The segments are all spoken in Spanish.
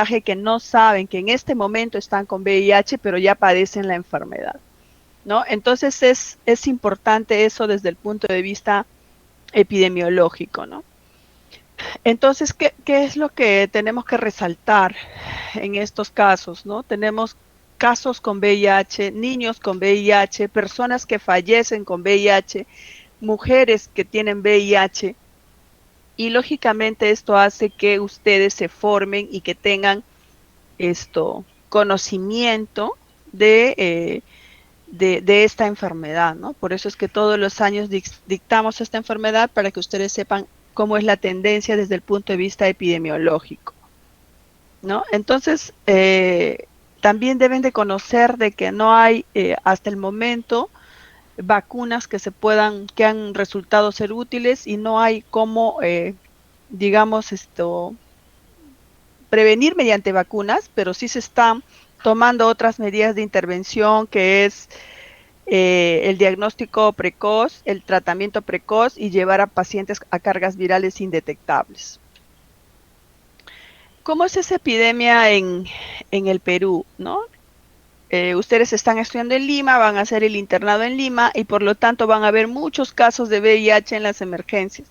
que no saben que en este momento están con VIH, pero ya padecen la enfermedad, ¿no? Entonces es importante eso desde el punto de vista epidemiológico, ¿no? Entonces, ¿qué es lo que tenemos que resaltar en estos casos, ¿no? Tenemos casos con VIH, niños con VIH, personas que fallecen con VIH, mujeres que tienen VIH, y lógicamente esto hace que ustedes se formen y que tengan conocimiento de esta enfermedad, ¿no? Por eso es que todos los años dictamos esta enfermedad para que ustedes sepan cómo es la tendencia desde el punto de vista epidemiológico, ¿no? Entonces, también deben de conocer de que no hay hasta el momento vacunas que han resultado ser útiles y no hay cómo, digamos, prevenir mediante vacunas, pero sí se están tomando otras medidas de intervención, que es el diagnóstico precoz, el tratamiento precoz y llevar a pacientes a cargas virales indetectables. ¿Cómo es esa epidemia en el Perú, no? Ustedes están estudiando en Lima, van a hacer el internado en Lima y por lo tanto van a ver muchos casos de VIH en las emergencias,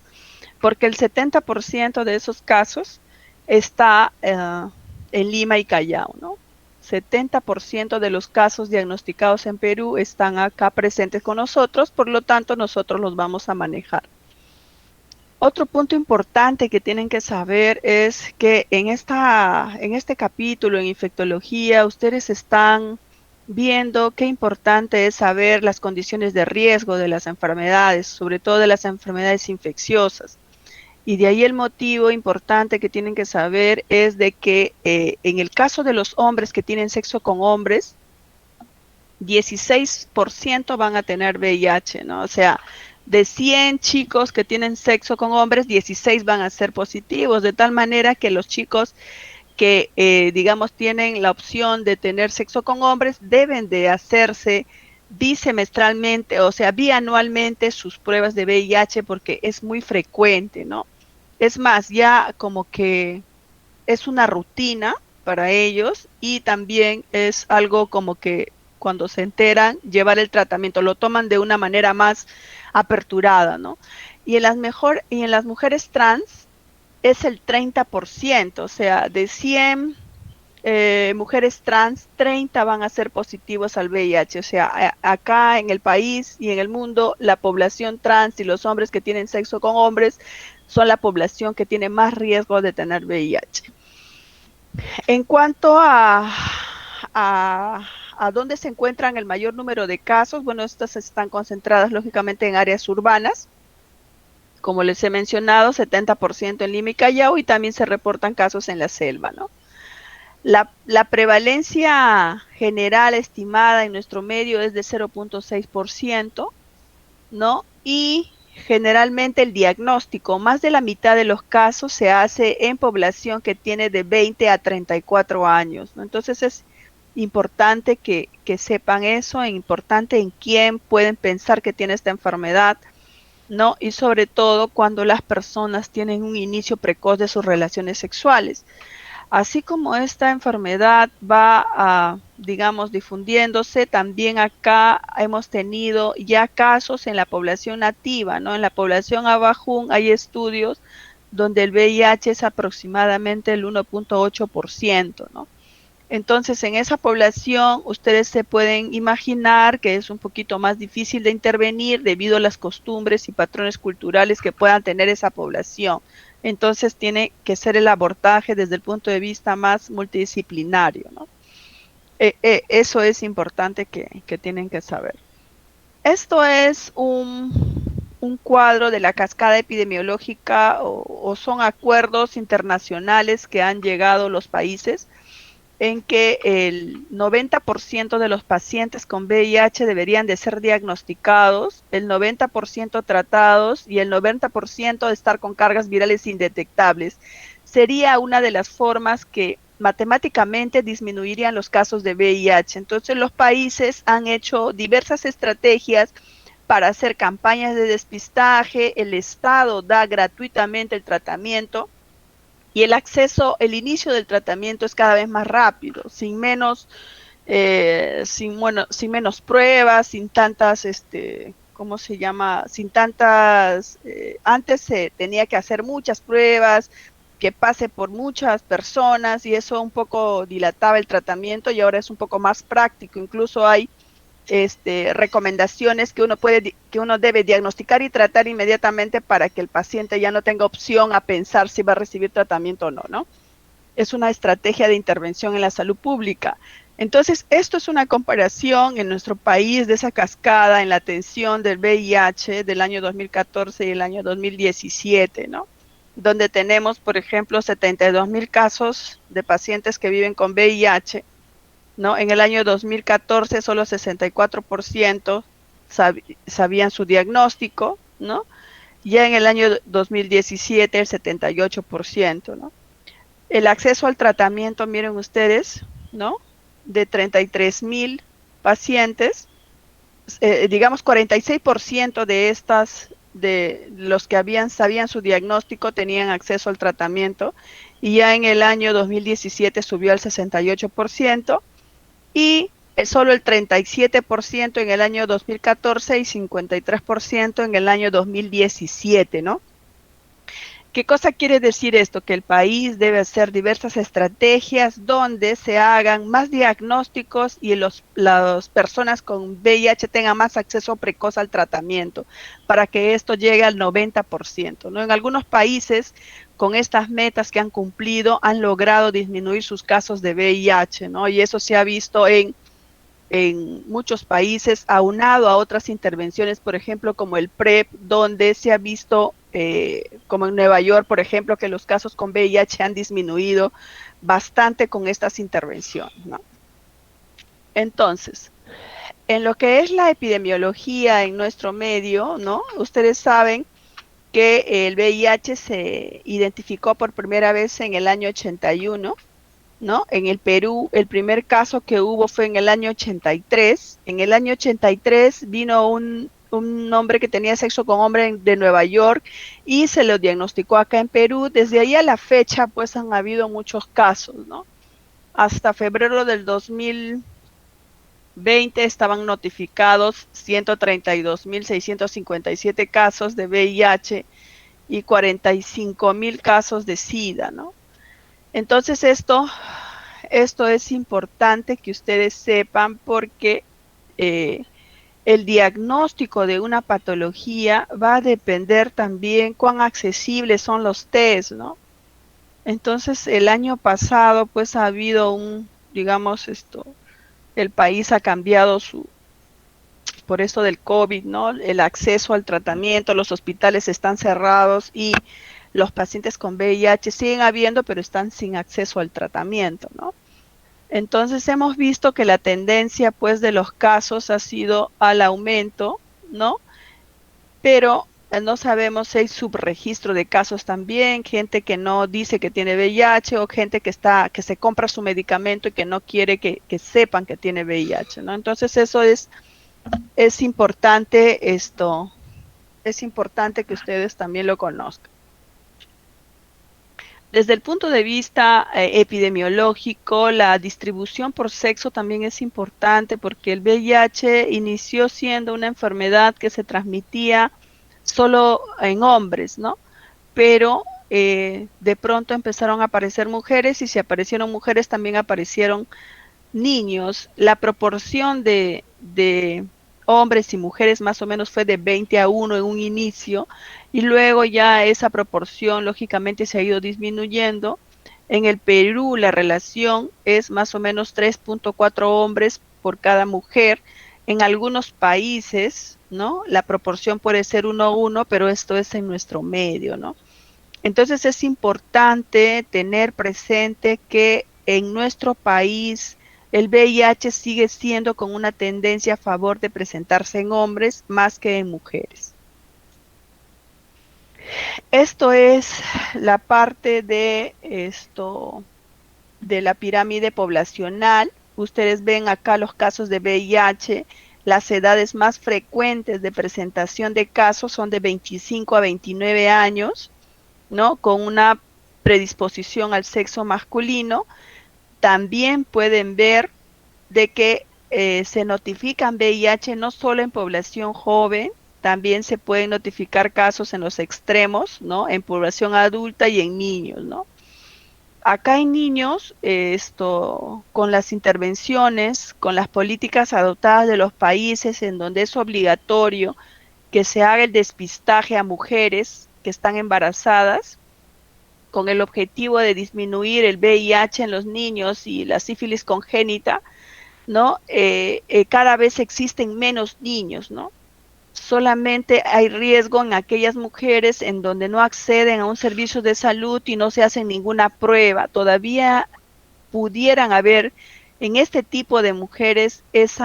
porque el 70% de esos casos está en Lima y Callao, ¿no? 70% de los casos diagnosticados en Perú están acá presentes con nosotros, por lo tanto nosotros los vamos a manejar. Otro punto importante que tienen que saber es que en este capítulo en infectología ustedes están viendo qué importante es saber las condiciones de riesgo de las enfermedades, sobre todo de las enfermedades infecciosas. Y de ahí el motivo importante que tienen que saber es de que en el caso de los hombres que tienen sexo con hombres, 16% van a tener VIH, ¿no? O sea, de 100 chicos que tienen sexo con hombres, 16 van a ser positivos, de tal manera que los chicos que, digamos, tienen la opción de tener sexo con hombres, deben de hacerse bisemestralmente, o sea, bianualmente sus pruebas de VIH porque es muy frecuente, ¿no? Es más, ya como que es una rutina para ellos y también es algo como que cuando se enteran, llevar el tratamiento, lo toman de una manera más aperturada, ¿no? Y en las mujeres trans es el 30%, o sea, de 100 mujeres trans, 30 van a ser positivos al VIH. O sea, acá en el país y en el mundo, la población trans y los hombres que tienen sexo con hombres son la población que tiene más riesgo de tener VIH. En cuanto a dónde se encuentran el mayor número de casos, bueno, estas están concentradas lógicamente en áreas urbanas, como les he mencionado, 70% en Lima y Callao, y también se reportan casos en la selva, ¿no? La prevalencia general estimada en nuestro medio es de 0.6%, ¿no? Y generalmente el diagnóstico, más de la mitad de los casos se hace en población que tiene de 20 a 34 años, ¿no? Entonces es importante que sepan eso, es importante en quién pueden pensar que tiene esta enfermedad, ¿no? Y sobre todo cuando las personas tienen un inicio precoz de sus relaciones sexuales. Así como esta enfermedad va, digamos, difundiéndose, también acá hemos tenido ya casos en la población nativa, ¿no? En la población abajún hay estudios donde el VIH es aproximadamente el 1.8%, ¿no? Entonces, en esa población, ustedes se pueden imaginar que es un poquito más difícil de intervenir debido a las costumbres y patrones culturales que puedan tener esa población. Entonces, tiene que ser el abordaje desde el punto de vista más multidisciplinario, ¿no? Eso es importante que tienen que saber. Esto es un cuadro de la cascada epidemiológica o son acuerdos internacionales que han llegado los países en que el 90% de los pacientes con VIH deberían de ser diagnosticados, el 90% tratados y el 90% de estar con cargas virales indetectables. Sería una de las formas que matemáticamente disminuirían los casos de VIH. Entonces los países han hecho diversas estrategias para hacer campañas de despistaje, el Estado da gratuitamente el tratamiento y el acceso, el inicio del tratamiento es cada vez más rápido, sin menos pruebas, sin tantas, ¿cómo se llama? Sin tantas, antes se tenía que hacer muchas pruebas, que pase por muchas personas y eso un poco dilataba el tratamiento y ahora es un poco más práctico, incluso hay recomendaciones que uno debe diagnosticar y tratar inmediatamente para que el paciente ya no tenga opción a pensar si va a recibir tratamiento o no, ¿no? Es una estrategia de intervención en la salud pública. Entonces, esto es una comparación en nuestro país de esa cascada en la atención del VIH del año 2014 y el año 2017, ¿no? Donde tenemos, por ejemplo, 72,000 casos de pacientes que viven con VIH, ¿no? En el año 2014 solo 64% sabían su diagnóstico, ¿no? Ya en el año 2017 el 78%, ¿no? El acceso al tratamiento, miren ustedes, ¿no? De 33,000 pacientes, digamos 46% de los que sabían su diagnóstico tenían acceso al tratamiento y ya en el año 2017 subió al 68% y solo el 37% en el año 2014 y 53% en el año 2017, ¿no? ¿Qué cosa quiere decir esto? Que el país debe hacer diversas estrategias donde se hagan más diagnósticos y las personas con VIH tengan más acceso precoz al tratamiento para que esto llegue al 90%, ¿no? En algunos países, con estas metas que han cumplido, han logrado disminuir sus casos de VIH, ¿no? Y eso se ha visto en muchos países, aunado a otras intervenciones, por ejemplo, como el PrEP, donde se ha visto, como en Nueva York, por ejemplo, que los casos con VIH han disminuido bastante con estas intervenciones, ¿no? Entonces, en lo que es la epidemiología en nuestro medio, ¿no? Ustedes saben que el VIH se identificó por primera vez en el año 81, ¿no? En el Perú, el primer caso que hubo fue en el año 83. En el año 83 vino un hombre que tenía sexo con hombre de Nueva York y se lo diagnosticó acá en Perú. Desde ahí a la fecha, pues han habido muchos casos, ¿no? Hasta febrero del 2020 estaban notificados 132,657 casos de VIH y 45,000 casos de SIDA, ¿no? Entonces esto es importante que ustedes sepan porque el diagnóstico de una patología va a depender también cuán accesibles son los test, ¿no? Entonces el año pasado pues ha habido digamos el país ha cambiado por esto del COVID, ¿no? El acceso al tratamiento, los hospitales están cerrados y los pacientes con VIH siguen habiendo, pero están sin acceso al tratamiento, ¿no? Entonces hemos visto que la tendencia pues de los casos ha sido al aumento, ¿no? Pero no sabemos si hay subregistro de casos también, gente que no dice que tiene VIH o gente que se compra su medicamento y que no quiere que sepan que tiene VIH, ¿no? Entonces eso es importante es importante que ustedes también lo conozcan. Desde el punto de vista epidemiológico, la distribución por sexo también es importante porque el VIH inició siendo una enfermedad que se transmitía solo en hombres, ¿no? Pero de pronto empezaron a aparecer mujeres y si aparecieron mujeres también aparecieron niños. La proporción de hombres y mujeres más o menos fue de 20-1 en un inicio y luego ya esa proporción lógicamente se ha ido disminuyendo. En el Perú la relación es más o menos 3.4 hombres por cada mujer. En algunos países, ¿no? La proporción puede ser 1-1, pero esto es en nuestro medio, ¿no? Entonces es importante tener presente que en nuestro país el VIH sigue siendo con una tendencia a favor de presentarse en hombres más que en mujeres. Esto es la parte de de la pirámide poblacional. Ustedes ven acá los casos de VIH. Las edades más frecuentes de presentación de casos son de 25 a 29 años, ¿no? Con una predisposición al sexo masculino, también pueden ver de que se notifican VIH no solo en población joven, también se pueden notificar casos en los extremos, ¿no? En población adulta y en niños, ¿no? Acá en niños, con las intervenciones, con las políticas adoptadas de los países en donde es obligatorio que se haga el despistaje a mujeres que están embarazadas, con el objetivo de disminuir el VIH en los niños y la sífilis congénita, ¿no? Cada vez existen menos niños, ¿no? Solamente hay riesgo en aquellas mujeres en donde no acceden a un servicio de salud y no se hace ninguna prueba. Todavía pudieran haber en este tipo de mujeres ese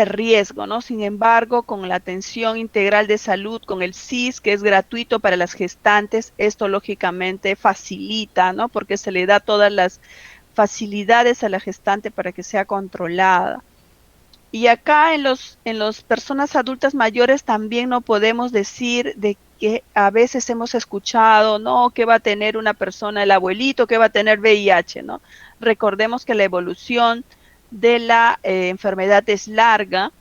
riesgo, ¿no? Sin embargo, con la atención integral de salud, con el SIS, que es gratuito para las gestantes, esto lógicamente facilita, ¿no? Porque se le da todas las facilidades a la gestante para que sea controlada. Y acá en los personas adultas mayores también no podemos decir de que a veces hemos escuchado, no, que va a tener una persona, el abuelito, que va a tener VIH, ¿no? Recordemos que la evolución de la enfermedad es larga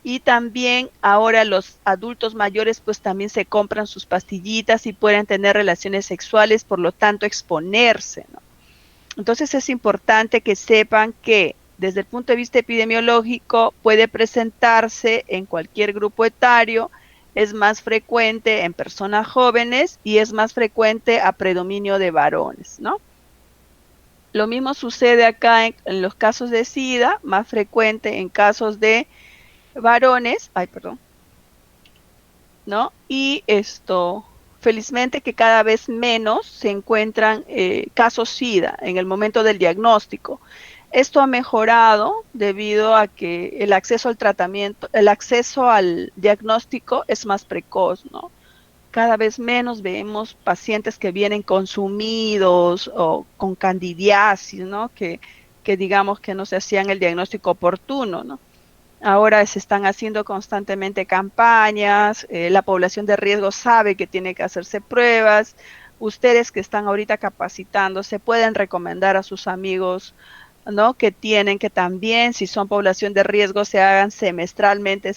y también ahora los adultos mayores pues también se compran sus pastillitas y pueden tener relaciones sexuales, por lo tanto exponerse, ¿no? Entonces es importante que sepan que desde el punto de vista epidemiológico puede presentarse en cualquier grupo etario, es más frecuente en personas jóvenes y es más frecuente a predominio de varones, ¿no? Lo mismo sucede acá en los casos de SIDA, más frecuente en casos de varones, ¿no? Y felizmente que cada vez menos se encuentran casos SIDA en el momento del diagnóstico. Esto ha mejorado debido a que el acceso al tratamiento, el acceso al diagnóstico es más precoz, ¿no? Cada vez menos vemos pacientes que vienen consumidos o con candidiasis, ¿no? Que digamos que no se hacían el diagnóstico oportuno, ¿no? Ahora se están haciendo constantemente campañas, la población de riesgo sabe que tiene que hacerse pruebas. Ustedes que están ahorita capacitándose pueden recomendar a sus amigos, ¿no? Que tienen que también, si son población de riesgo, se hagan semestralmente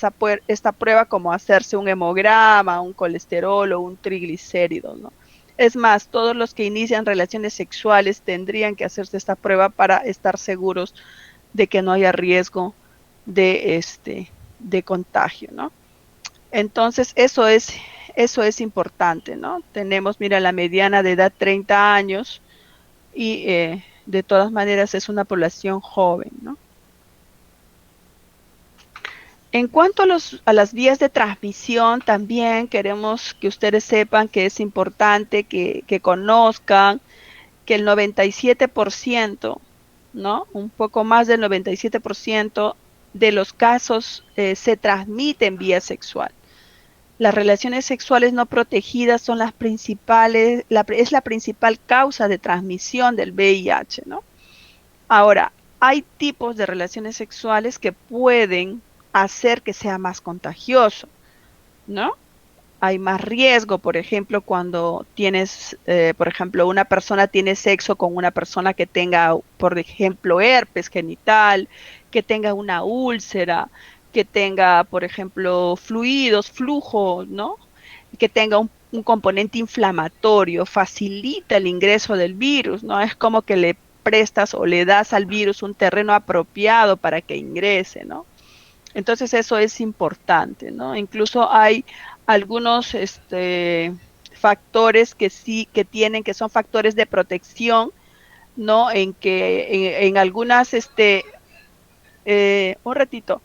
esta prueba, como hacerse un hemograma, un colesterol o un triglicérido, ¿no? Es más, todos los que inician relaciones sexuales tendrían que hacerse esta prueba para estar seguros de que no haya riesgo de contagio, ¿no? Entonces, eso es importante, ¿no? Tenemos, mira, la mediana de edad 30 años y de todas maneras es una población joven, ¿no? En cuanto a las vías de transmisión, también queremos que ustedes sepan que es importante que conozcan que el 97%, ¿no? Un poco más del 97% de los casos se transmiten vía sexual. Las relaciones sexuales no protegidas son las principales, es la principal causa de transmisión del VIH, ¿no? Ahora, hay tipos de relaciones sexuales que pueden hacer que sea más contagioso, ¿no? Hay más riesgo, por ejemplo, cuando tienes, por ejemplo, una persona tiene sexo con una persona que tenga, por ejemplo, herpes genital, que tenga una úlcera, que tenga, por ejemplo, fluidos, flujo, ¿no? Que tenga un componente inflamatorio, facilita el ingreso del virus, ¿no? Es como que le prestas o le das al virus un terreno apropiado para que ingrese, ¿no? Entonces eso es importante, ¿no? Incluso hay algunos factores que sí, que son factores de protección, ¿no? En algunas, un ratito,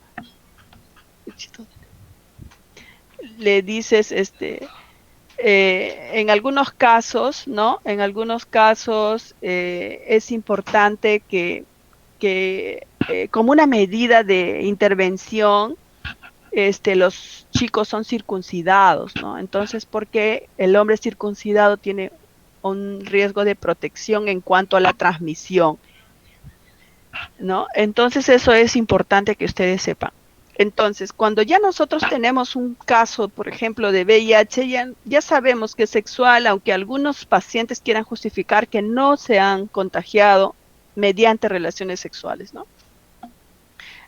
le dices, en algunos casos, ¿no? En algunos casos es importante que como una medida de intervención, los chicos son circuncidados, ¿no? Entonces, porque el hombre circuncidado tiene un riesgo de protección en cuanto a la transmisión, ¿no? Entonces, eso es importante que ustedes sepan. Entonces, cuando ya nosotros tenemos un caso, por ejemplo, de VIH, ya sabemos que es sexual, aunque algunos pacientes quieran justificar que no se han contagiado mediante relaciones sexuales, ¿no?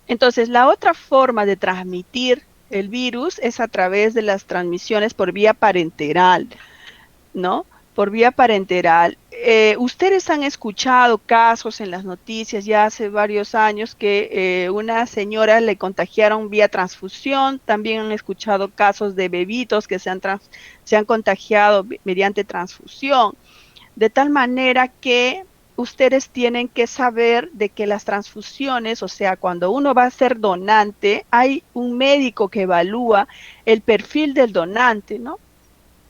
Entonces, la otra forma de transmitir el virus es a través de las transmisiones por vía parenteral, ¿no? Por vía parenteral. Ustedes han escuchado casos en las noticias ya hace varios años que una señora le contagiaron vía transfusión, también han escuchado casos de bebitos que se han contagiado mediante transfusión, de tal manera que ustedes tienen que saber de que las transfusiones, o sea, cuando uno va a ser donante, hay un médico que evalúa el perfil del donante, ¿no?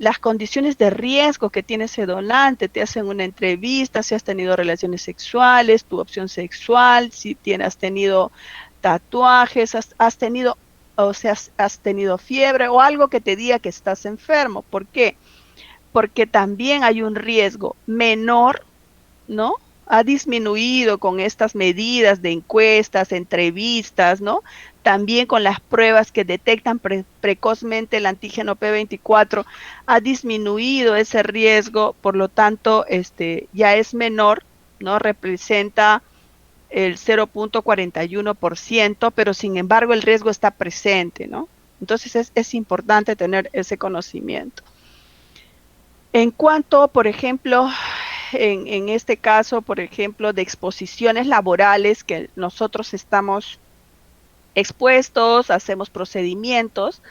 Las condiciones de riesgo que tiene ese donante, te hacen una entrevista, si has tenido relaciones sexuales, tu opción sexual, si has tenido tatuajes, has tenido, o sea, has tenido fiebre o algo que te diga que estás enfermo. ¿Por qué? Porque también hay un riesgo menor, ¿no? Ha disminuido con estas medidas de encuestas, entrevistas, ¿no? También con las pruebas que detectan precozmente el antígeno P24, ha disminuido ese riesgo, por lo tanto, ya es menor, ¿no? Representa el 0.41%, pero sin embargo el riesgo está presente, ¿no? Entonces es importante tener ese conocimiento. En cuanto, por ejemplo, en este caso, por ejemplo, de exposiciones laborales que nosotros estamos expuestos, hacemos procedimientos,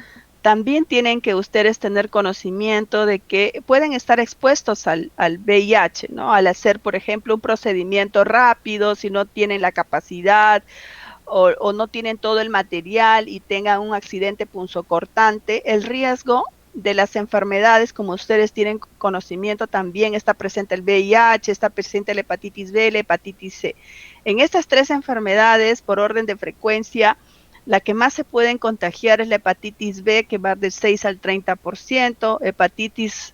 también tienen que ustedes tener conocimiento de que pueden estar expuestos al VIH, ¿no? Al hacer, por ejemplo, un procedimiento rápido, si no tienen la capacidad o no tienen todo el material y tengan un accidente punzocortante, el riesgo de las enfermedades, como ustedes tienen conocimiento, también está presente el VIH, está presente la hepatitis B, la hepatitis C. En estas tres enfermedades, por orden de frecuencia, la que más se pueden contagiar es la hepatitis B, que va del 6 al 30%, hepatitis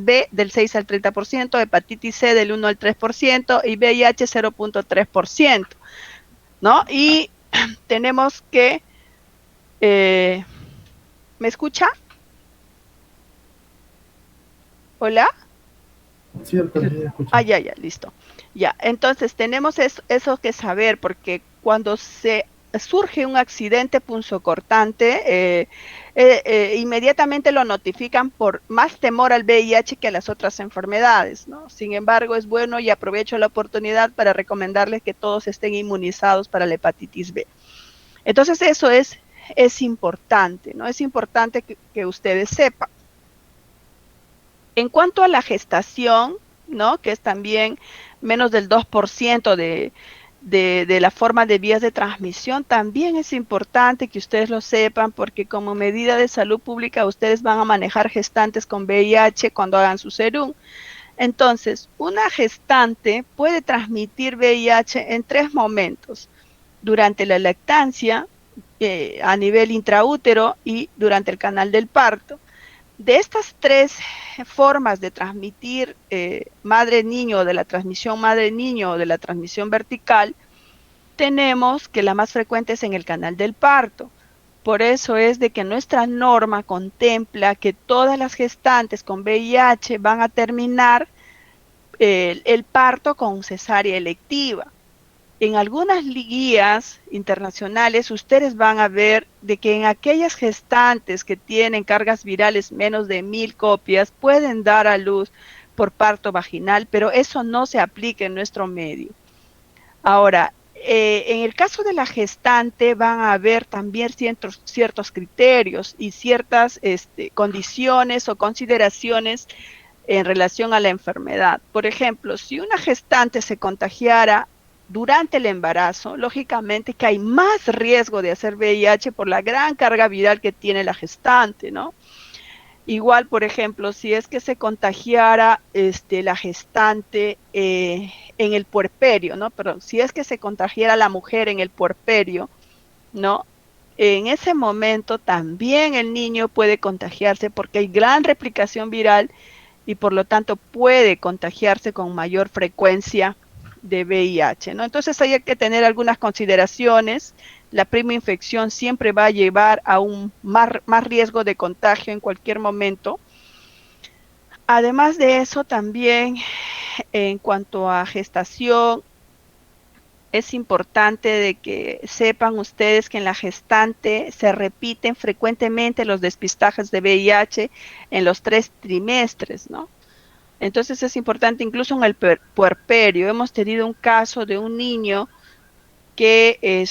B del 6 al 30%, hepatitis C del 1 al 3% y VIH 0.3%, ¿no? Y tenemos que... ¿me escucha? ¿Hola? Cierto, sí, Ah, escucho. ya, listo. Ya, entonces tenemos eso que saber, porque cuando se surge un accidente punzocortante, inmediatamente lo notifican por más temor al VIH que a las otras enfermedades, ¿no? Sin embargo, es bueno y aprovecho la oportunidad para recomendarles que todos estén inmunizados para la hepatitis B. Entonces, eso es importante, ¿no? Es importante que ustedes sepan. En cuanto a la gestación, ¿no? Que es también menos del 2% de la forma de vías de transmisión, también es importante que ustedes lo sepan porque como medida de salud pública ustedes van a manejar gestantes con VIH cuando hagan su serum. Entonces, una gestante puede transmitir VIH en 3 momentos: durante la lactancia, a nivel intraútero y durante el canal del parto. De estas 3 formas de transmitir madre-niño, de la transmisión madre-niño o de la transmisión vertical, tenemos que la más frecuente es en el canal del parto. Por eso es de que nuestra norma contempla que todas las gestantes con VIH van a terminar el parto con cesárea electiva. En algunas guías internacionales ustedes van a ver de que en aquellas gestantes que tienen cargas virales menos de 1000 copias pueden dar a luz por parto vaginal, pero eso no se aplica en nuestro medio. Ahora, en el caso de la gestante van a haber también ciertos criterios y ciertas condiciones o consideraciones en relación a la enfermedad. Por ejemplo, si una gestante se contagiara durante el embarazo, lógicamente que hay más riesgo de hacer VIH por la gran carga viral que tiene la gestante, ¿no? Igual, por ejemplo, si es que se contagiara la gestante en el puerperio, ¿no? Perdón, si es que se contagiara la mujer en el puerperio, ¿no? En ese momento también el niño puede contagiarse porque hay gran replicación viral y por lo tanto puede contagiarse con mayor frecuencia de VIH, ¿no? Entonces hay que tener algunas consideraciones La prima infección siempre va a llevar a un más riesgo de contagio en cualquier momento. Además de eso, también en cuanto a gestación, es importante de que sepan ustedes que en la gestante se repiten frecuentemente los despistajes de VIH en los 3 trimestres, ¿no? Entonces es importante, incluso en el puerperio, hemos tenido un caso de un niño que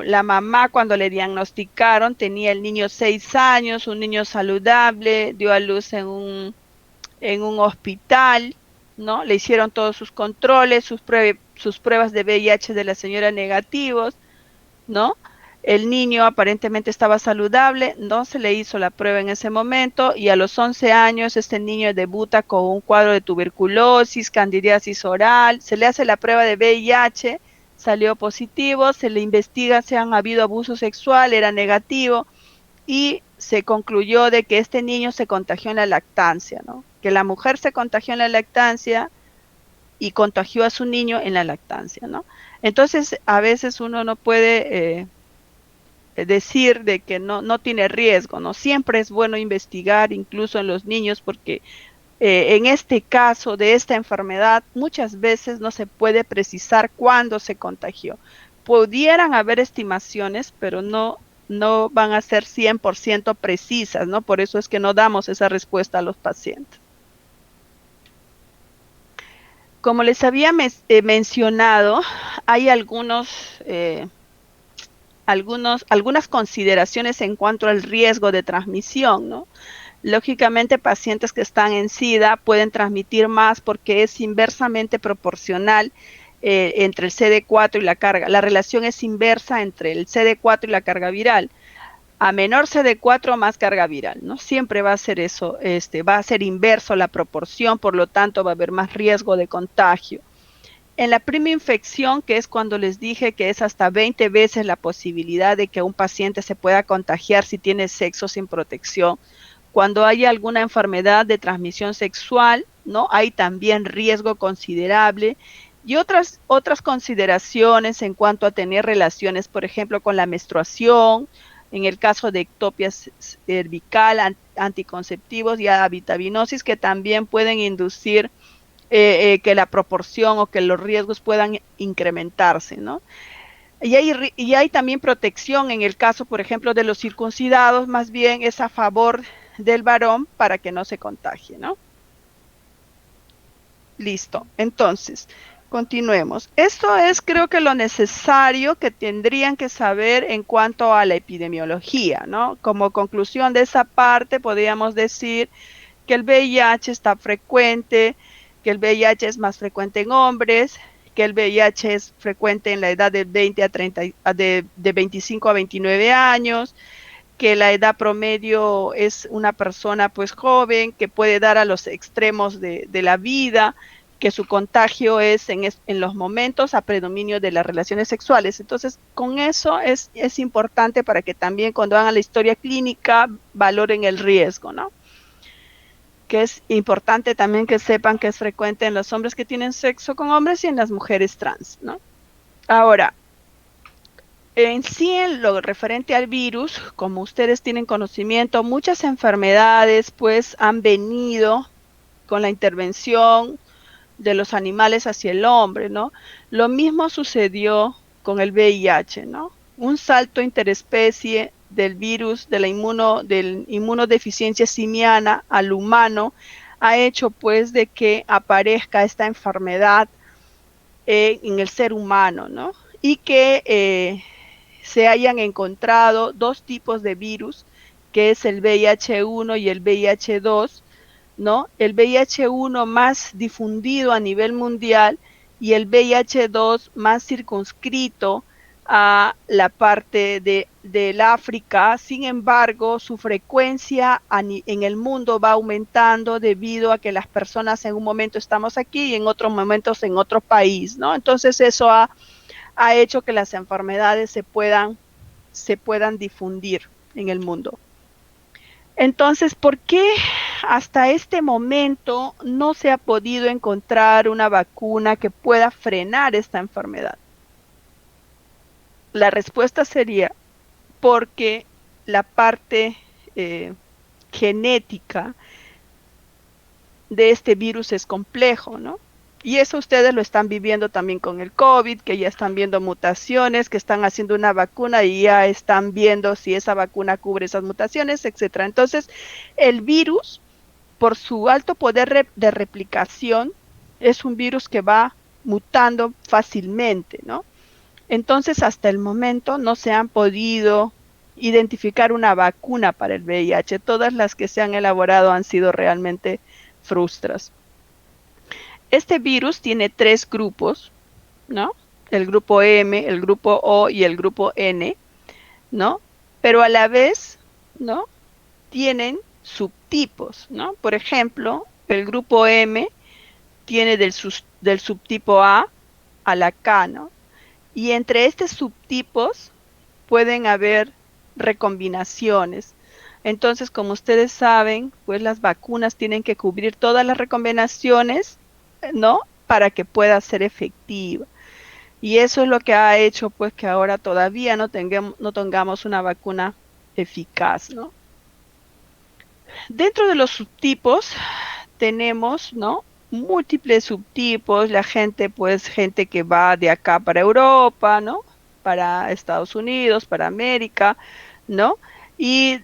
la mamá cuando le diagnosticaron tenía el niño 6 años, un niño saludable, dio a luz en un hospital, ¿no? Le hicieron todos sus controles, sus pruebas de VIH de la señora negativos, ¿no? El niño aparentemente estaba saludable, no se le hizo la prueba en ese momento y a los 11 años este niño debuta con un cuadro de tuberculosis, candidiasis oral, se le hace la prueba de VIH, salió positivo, se le investiga si han habido abuso sexual, era negativo y se concluyó de que este niño se contagió en la lactancia, ¿no? Que la mujer se contagió en la lactancia y contagió a su niño en la lactancia, ¿no? Entonces, a veces uno no puede decir de que no tiene riesgo, ¿no? Siempre es bueno investigar, incluso en los niños, porque en este caso de esta enfermedad, muchas veces no se puede precisar cuándo se contagió. Pudieran haber estimaciones, pero no van a ser 100% precisas, ¿no? Por eso es que no damos esa respuesta a los pacientes. Como les había mencionado, hay algunas consideraciones en cuanto al riesgo de transmisión, ¿no? Lógicamente, pacientes que están en SIDA pueden transmitir más porque es inversamente proporcional entre el CD4 y la carga. La relación es inversa entre el CD4 y la carga viral. A menor CD4, más carga viral, ¿no? Siempre va a ser eso, va a ser inverso la proporción, por lo tanto va a haber más riesgo de contagio. En la prima infección, que es cuando les dije que es hasta 20 veces la posibilidad de que un paciente se pueda contagiar si tiene sexo sin protección, cuando hay alguna enfermedad de transmisión sexual, ¿no? Hay también riesgo considerable y otras consideraciones en cuanto a tener relaciones, por ejemplo, con la menstruación, en el caso de ectopia cervical, anticonceptivos y avitaminosis que también pueden inducir que la proporción o que los riesgos puedan incrementarse, ¿no? Y hay también protección en el caso, por ejemplo, de los circuncidados, más bien es a favor del varón para que no se contagie, ¿no? Listo, entonces, continuemos. Esto es, creo que lo necesario que tendrían que saber en cuanto a la epidemiología, ¿no? Como conclusión de esa parte, podríamos decir que el VIH está frecuente, que el VIH es más frecuente en hombres, que el VIH es frecuente en la edad de 20 a 30, de 25 a 29 años, que la edad promedio es una persona pues joven, que puede dar a los extremos de la vida, que su contagio es en los momentos a predominio de las relaciones sexuales. Entonces, con eso es importante para que también cuando hagan la historia clínica valoren el riesgo, ¿no? Que es importante también que sepan que es frecuente en los hombres que tienen sexo con hombres y en las mujeres trans, ¿no? Ahora, en sí, en lo referente al virus, como ustedes tienen conocimiento, muchas enfermedades pues han venido con la intervención de los animales hacia el hombre, ¿no? Lo mismo sucedió con el VIH, ¿no? Un salto interespecie del virus de la inmunodeficiencia simiana al humano ha hecho pues de que aparezca esta enfermedad en el ser humano, ¿no? Y que se hayan encontrado 2 tipos de virus, que es el VIH1 y el VIH2, ¿no? El VIH1 más difundido a nivel mundial y el VIH2 más circunscrito a la parte del África. Sin embargo, su frecuencia en el mundo va aumentando debido a que las personas en un momento estamos aquí y en otros momentos en otro país, ¿no? Entonces eso ha hecho que las enfermedades se puedan difundir en el mundo. Entonces, ¿por qué hasta este momento no se ha podido encontrar una vacuna que pueda frenar esta enfermedad? La respuesta sería porque la parte genética de este virus es complejo, ¿no? Y eso ustedes lo están viviendo también con el COVID, que ya están viendo mutaciones, que están haciendo una vacuna y ya están viendo si esa vacuna cubre esas mutaciones, etcétera. Entonces, el virus, por su alto poder de replicación, es un virus que va mutando fácilmente, ¿no? Entonces, hasta el momento no se han podido identificar una vacuna para el VIH. Todas las que se han elaborado han sido realmente frustras. Este virus tiene 3 grupos, ¿no? El grupo M, el grupo O y el grupo N, ¿no? Pero a la vez, ¿no? Tienen subtipos, ¿no? Por ejemplo, el grupo M tiene del subtipo A la K, ¿no? Y entre estos subtipos pueden haber recombinaciones. Entonces, como ustedes saben, pues las vacunas tienen que cubrir todas las recombinaciones, ¿no? Para que pueda ser efectiva. Y eso es lo que ha hecho, pues, que ahora todavía no tengamos una vacuna eficaz, ¿no? Dentro de los subtipos tenemos, ¿no? Múltiples subtipos, la gente, pues, gente que va de acá para Europa, ¿no? Para Estados Unidos, para América, ¿no? Y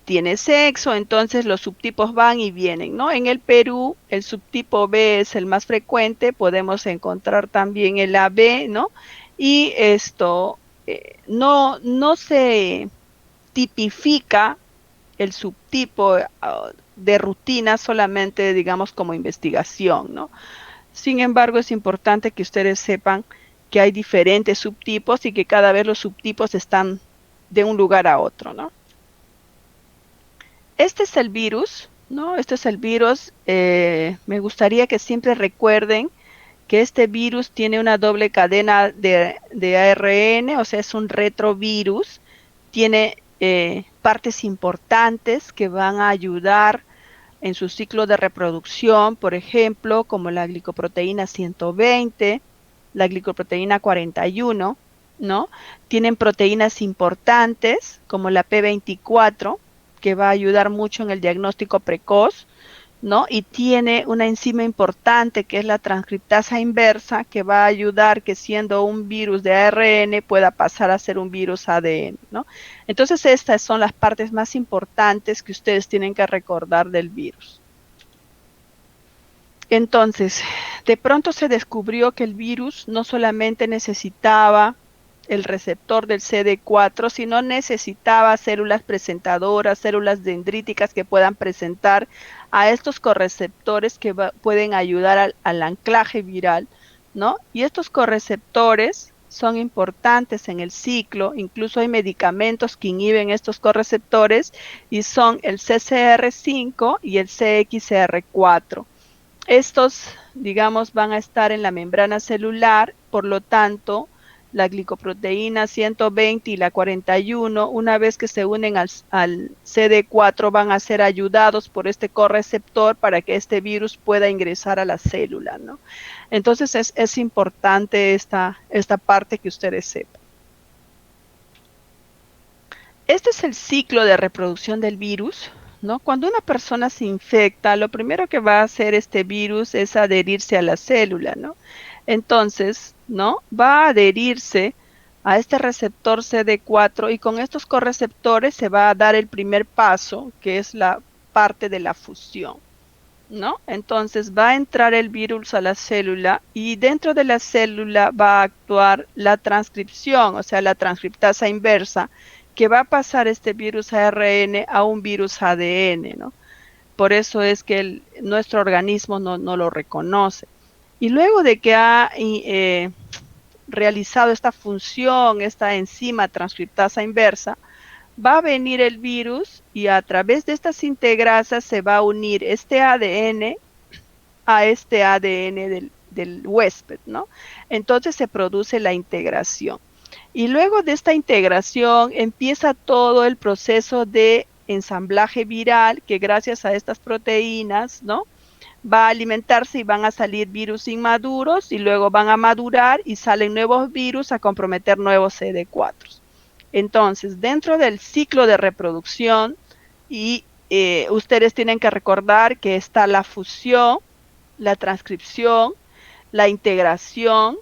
tiene sexo, entonces los subtipos van y vienen, ¿no? En el Perú, el subtipo B es el más frecuente, podemos encontrar también el AB, ¿no? Y esto no se tipifica el subtipo de rutina solamente, digamos, como investigación, ¿no? Sin embargo, es importante que ustedes sepan que hay diferentes subtipos y que cada vez los subtipos están de un lugar a otro, ¿no? Este es el virus, ¿no? Este es el virus. Me gustaría que siempre recuerden que este virus tiene una doble cadena de ARN, o sea, es un retrovirus, tiene partes importantes que van a ayudar en su ciclo de reproducción, por ejemplo, como la glicoproteína 120, la glicoproteína 41, ¿no? Tienen proteínas importantes como la P24, que va a ayudar mucho en el diagnóstico precoz, ¿no? Y tiene una enzima importante que es la transcriptasa inversa, que va a ayudar que siendo un virus de ARN pueda pasar a ser un virus ADN, ¿no? Entonces estas son las partes más importantes que ustedes tienen que recordar del virus. Entonces, de pronto se descubrió que el virus no solamente necesitaba el receptor del CD4, sino necesitaba células presentadoras, células dendríticas que puedan presentar a estos correceptores que pueden ayudar al anclaje viral, ¿no? Y estos correceptores son importantes en el ciclo, incluso hay medicamentos que inhiben estos correceptores y son el CCR5 y el CXCR4. Estos, digamos, van a estar en la membrana celular, por lo tanto, la glicoproteína 120 y la 41, una vez que se unen al CD4, van a ser ayudados por este correceptor para que este virus pueda ingresar a la célula, ¿no? Entonces es importante esta parte que ustedes sepan. Este es el ciclo de reproducción del virus, ¿no? Cuando una persona se infecta, lo primero que va a hacer este virus es adherirse a la célula, ¿no? Entonces, ¿no? Va a adherirse a este receptor CD4 y con estos correceptores se va a dar el primer paso, que es la parte de la fusión, ¿no? Entonces va a entrar el virus a la célula y dentro de la célula va a actuar la transcripción, o sea, la transcriptasa inversa, que va a pasar este virus ARN a un virus ADN, ¿no? Por eso es que nuestro organismo no lo reconoce. Y luego de que ha realizado esta función, esta enzima transcriptasa inversa, va a venir el virus y a través de estas integrasas se va a unir este ADN a este ADN del huésped, ¿no? Entonces se produce la integración. Y luego de esta integración empieza todo el proceso de ensamblaje viral que gracias a estas proteínas, ¿no? va a alimentarse y van a salir virus inmaduros y luego van a madurar y salen nuevos virus a comprometer nuevos CD4. Entonces, dentro del ciclo de reproducción, y ustedes tienen que recordar que está la fusión, la transcripción, la integración,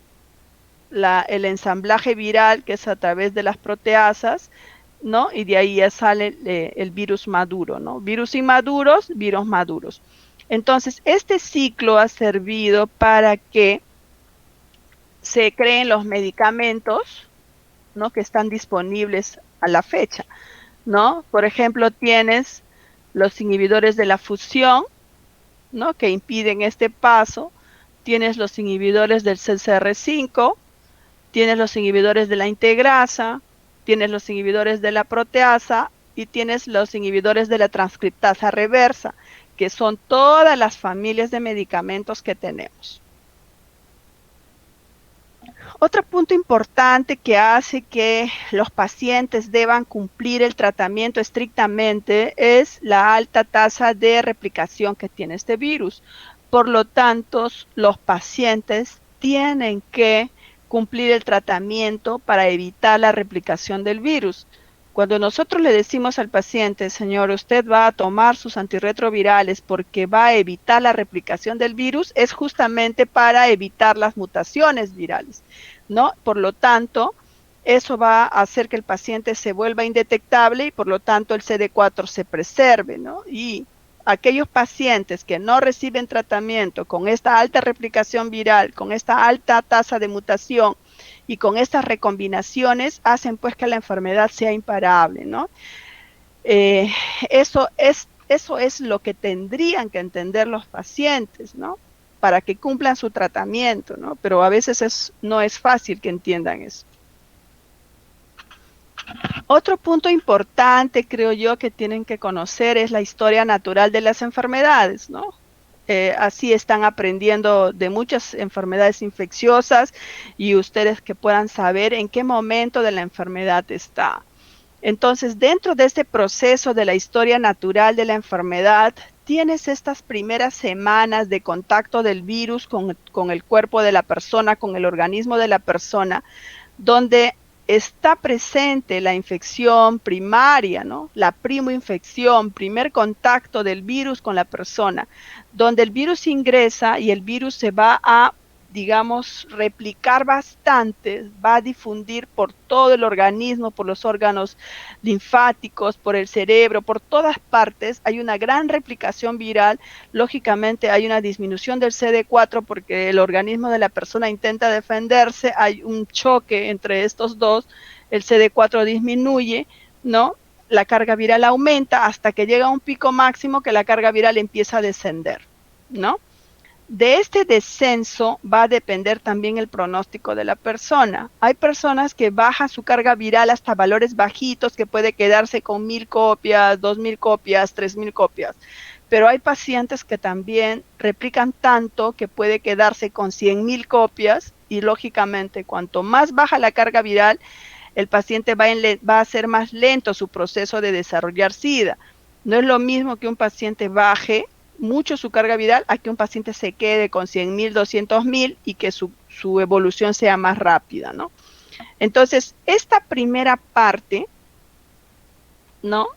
el ensamblaje viral, que es a través de las proteasas, ¿no? Y de ahí ya sale el virus maduro, ¿no? Virus inmaduros, virus maduros. Entonces, este ciclo ha servido para que se creen los medicamentos, ¿no? Que están disponibles a la fecha, ¿no? Por ejemplo, tienes los inhibidores de la fusión, ¿no? Que impiden este paso. Tienes los inhibidores del CCR5, tienes los inhibidores de la integrasa, tienes los inhibidores de la proteasa y tienes los inhibidores de la transcriptasa reversa, que son todas las familias de medicamentos que tenemos. Otro punto importante que hace que los pacientes deban cumplir el tratamiento estrictamente es la alta tasa de replicación que tiene este virus. Por lo tanto, los pacientes tienen que cumplir el tratamiento para evitar la replicación del virus. Cuando nosotros le decimos al paciente, señor, usted va a tomar sus antirretrovirales porque va a evitar la replicación del virus, es justamente para evitar las mutaciones virales, ¿no? Por lo tanto, eso va a hacer que el paciente se vuelva indetectable y por lo tanto el CD4 se preserve, ¿no? Y aquellos pacientes que no reciben tratamiento con esta alta replicación viral, con esta alta tasa de mutación, y con estas recombinaciones hacen pues que la enfermedad sea imparable, ¿no? Eso es lo que tendrían que entender los pacientes, ¿no? Para que cumplan su tratamiento, ¿no? Pero a veces no es fácil que entiendan eso. Otro punto importante, creo yo, que tienen que conocer es la historia natural de las enfermedades, ¿no? Así están aprendiendo de muchas enfermedades infecciosas y ustedes que puedan saber en qué momento de la enfermedad está. Entonces, dentro de este proceso de la historia natural de la enfermedad, tienes estas primeras semanas de contacto del virus con el cuerpo de la persona, con el organismo de la persona, donde está presente la infección primaria, ¿no? La primoinfección, primer contacto del virus con la persona, donde el virus ingresa y el virus se va a, digamos, replicar bastante, va a difundir por todo el organismo, por los órganos linfáticos, por el cerebro, por todas partes. Hay una gran replicación viral. Lógicamente hay una disminución del CD4 porque el organismo de la persona intenta defenderse, hay un choque entre estos dos, el CD4 disminuye, ¿no? La carga viral aumenta hasta que llega a un pico máximo que la carga viral empieza a descender, ¿no? De este descenso va a depender también el pronóstico de la persona. Hay personas que bajan su carga viral hasta valores bajitos, que puede quedarse con 1000 copias, 2000 copias, 3000 copias. Pero hay pacientes que también replican tanto que puede quedarse con 100.000 copias y lógicamente cuanto más baja la carga viral, el paciente va a hacer más lento su proceso de desarrollar SIDA. No es lo mismo que un paciente baje mucho su carga viral a que un paciente se quede con 100.000, 200.000 y que su evolución sea más rápida, ¿no? Entonces, esta primera parte, ¿no?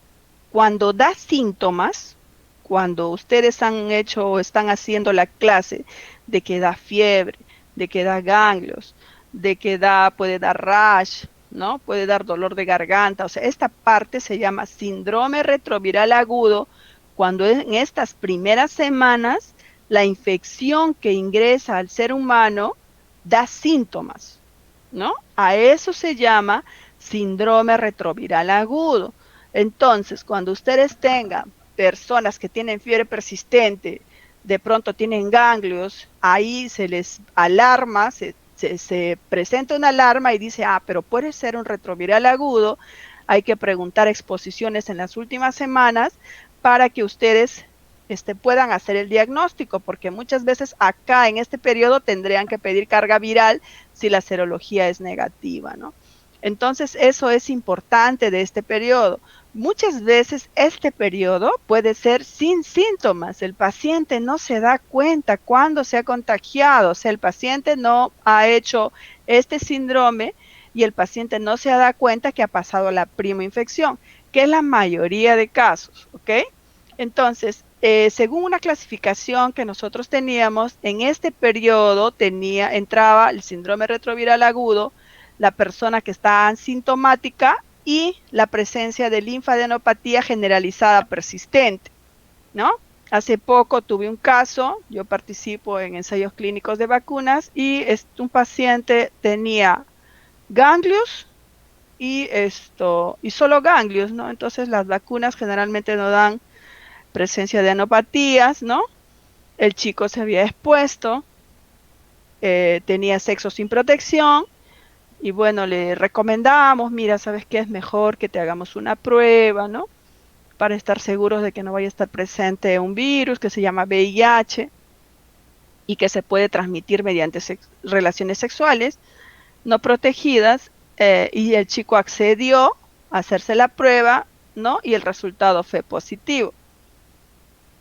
Cuando da síntomas, cuando ustedes han hecho o están haciendo la clase de que da fiebre, de que da ganglios, de que puede dar rash, ¿no? Puede dar dolor de garganta, o sea, esta parte se llama síndrome retroviral agudo, cuando en estas primeras semanas la infección que ingresa al ser humano da síntomas, ¿no? A eso se llama síndrome retroviral agudo. Entonces, cuando ustedes tengan personas que tienen fiebre persistente, de pronto tienen ganglios, ahí se les alarma, se presenta una alarma y dice, pero puede ser un retroviral agudo, hay que preguntar exposiciones en las últimas semanas para que ustedes puedan hacer el diagnóstico, porque muchas veces acá en este periodo tendrían que pedir carga viral si la serología es negativa, ¿no? Entonces, eso es importante de este periodo. Muchas veces este periodo puede ser sin síntomas. El paciente no se da cuenta cuando se ha contagiado. O sea, el paciente no ha hecho este síndrome y el paciente no se da cuenta que ha pasado la primoinfección, que es la mayoría de casos, ¿ok? Entonces, según una clasificación que nosotros teníamos, en este periodo entraba el síndrome retroviral agudo, la persona que está asintomática y la presencia de linfadenopatía generalizada persistente, ¿no? Hace poco tuve un caso, yo participo en ensayos clínicos de vacunas y un paciente tenía ganglios y solo ganglios, ¿no? Entonces las vacunas generalmente no dan presencia de anopatías, ¿no? El chico se había expuesto, tenía sexo sin protección, y bueno, le recomendamos, mira, ¿sabes qué? Es mejor que te hagamos una prueba, ¿no? Para estar seguros de que no vaya a estar presente un virus que se llama VIH y que se puede transmitir mediante relaciones sexuales no protegidas, y el chico accedió a hacerse la prueba, ¿no? Y el resultado fue positivo,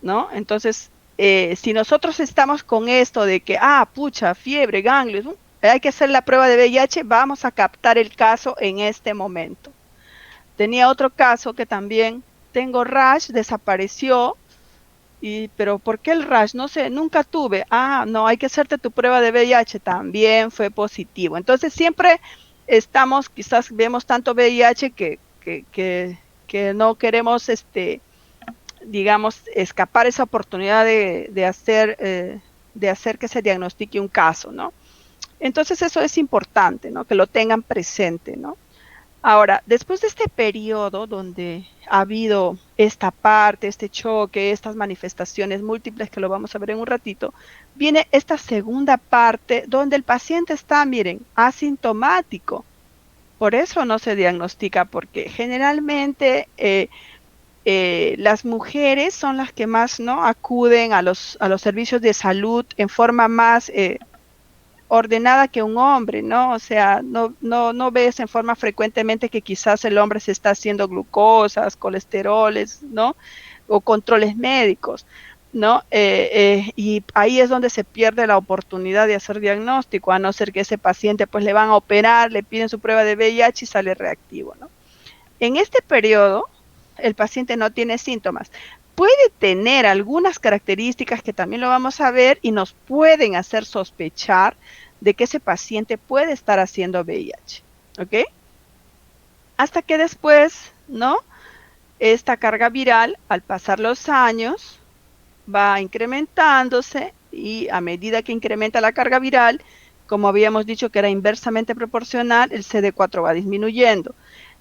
¿no? Entonces, si nosotros estamos con esto de que, pucha, fiebre, ganglios, hay que hacer la prueba de VIH, vamos a captar el caso en este momento. Tenía otro caso que también tengo rash, desapareció, pero ¿por qué el rash? No sé, nunca tuve. No, hay que hacerte tu prueba de VIH, también fue positivo. Entonces siempre estamos, quizás vemos tanto VIH que no queremos, digamos, escapar esa oportunidad de hacer que se diagnostique un caso, ¿no? Entonces eso es importante, ¿no? Que lo tengan presente, ¿no? Ahora, después de este periodo donde ha habido esta parte, este choque, estas manifestaciones múltiples que lo vamos a ver en un ratito, viene esta segunda parte donde el paciente está, miren, asintomático. Por eso no se diagnostica, porque generalmente las mujeres son las que más, ¿no?, acuden a los servicios de salud en forma más ordenada que un hombre, ¿no? O sea, no ves en forma frecuentemente que quizás el hombre se está haciendo glucosas, colesteroles, ¿no? O controles médicos, ¿no? Y ahí es donde se pierde la oportunidad de hacer diagnóstico, a no ser que ese paciente pues le van a operar, le piden su prueba de VIH y sale reactivo, ¿no? En este periodo, el paciente no tiene síntomas. Puede tener algunas características que también lo vamos a ver y nos pueden hacer sospechar de que ese paciente puede estar haciendo VIH, ¿ok? Hasta que después, ¿no? Esta carga viral, al pasar los años, va incrementándose y a medida que incrementa la carga viral, como habíamos dicho que era inversamente proporcional, el CD4 va disminuyendo.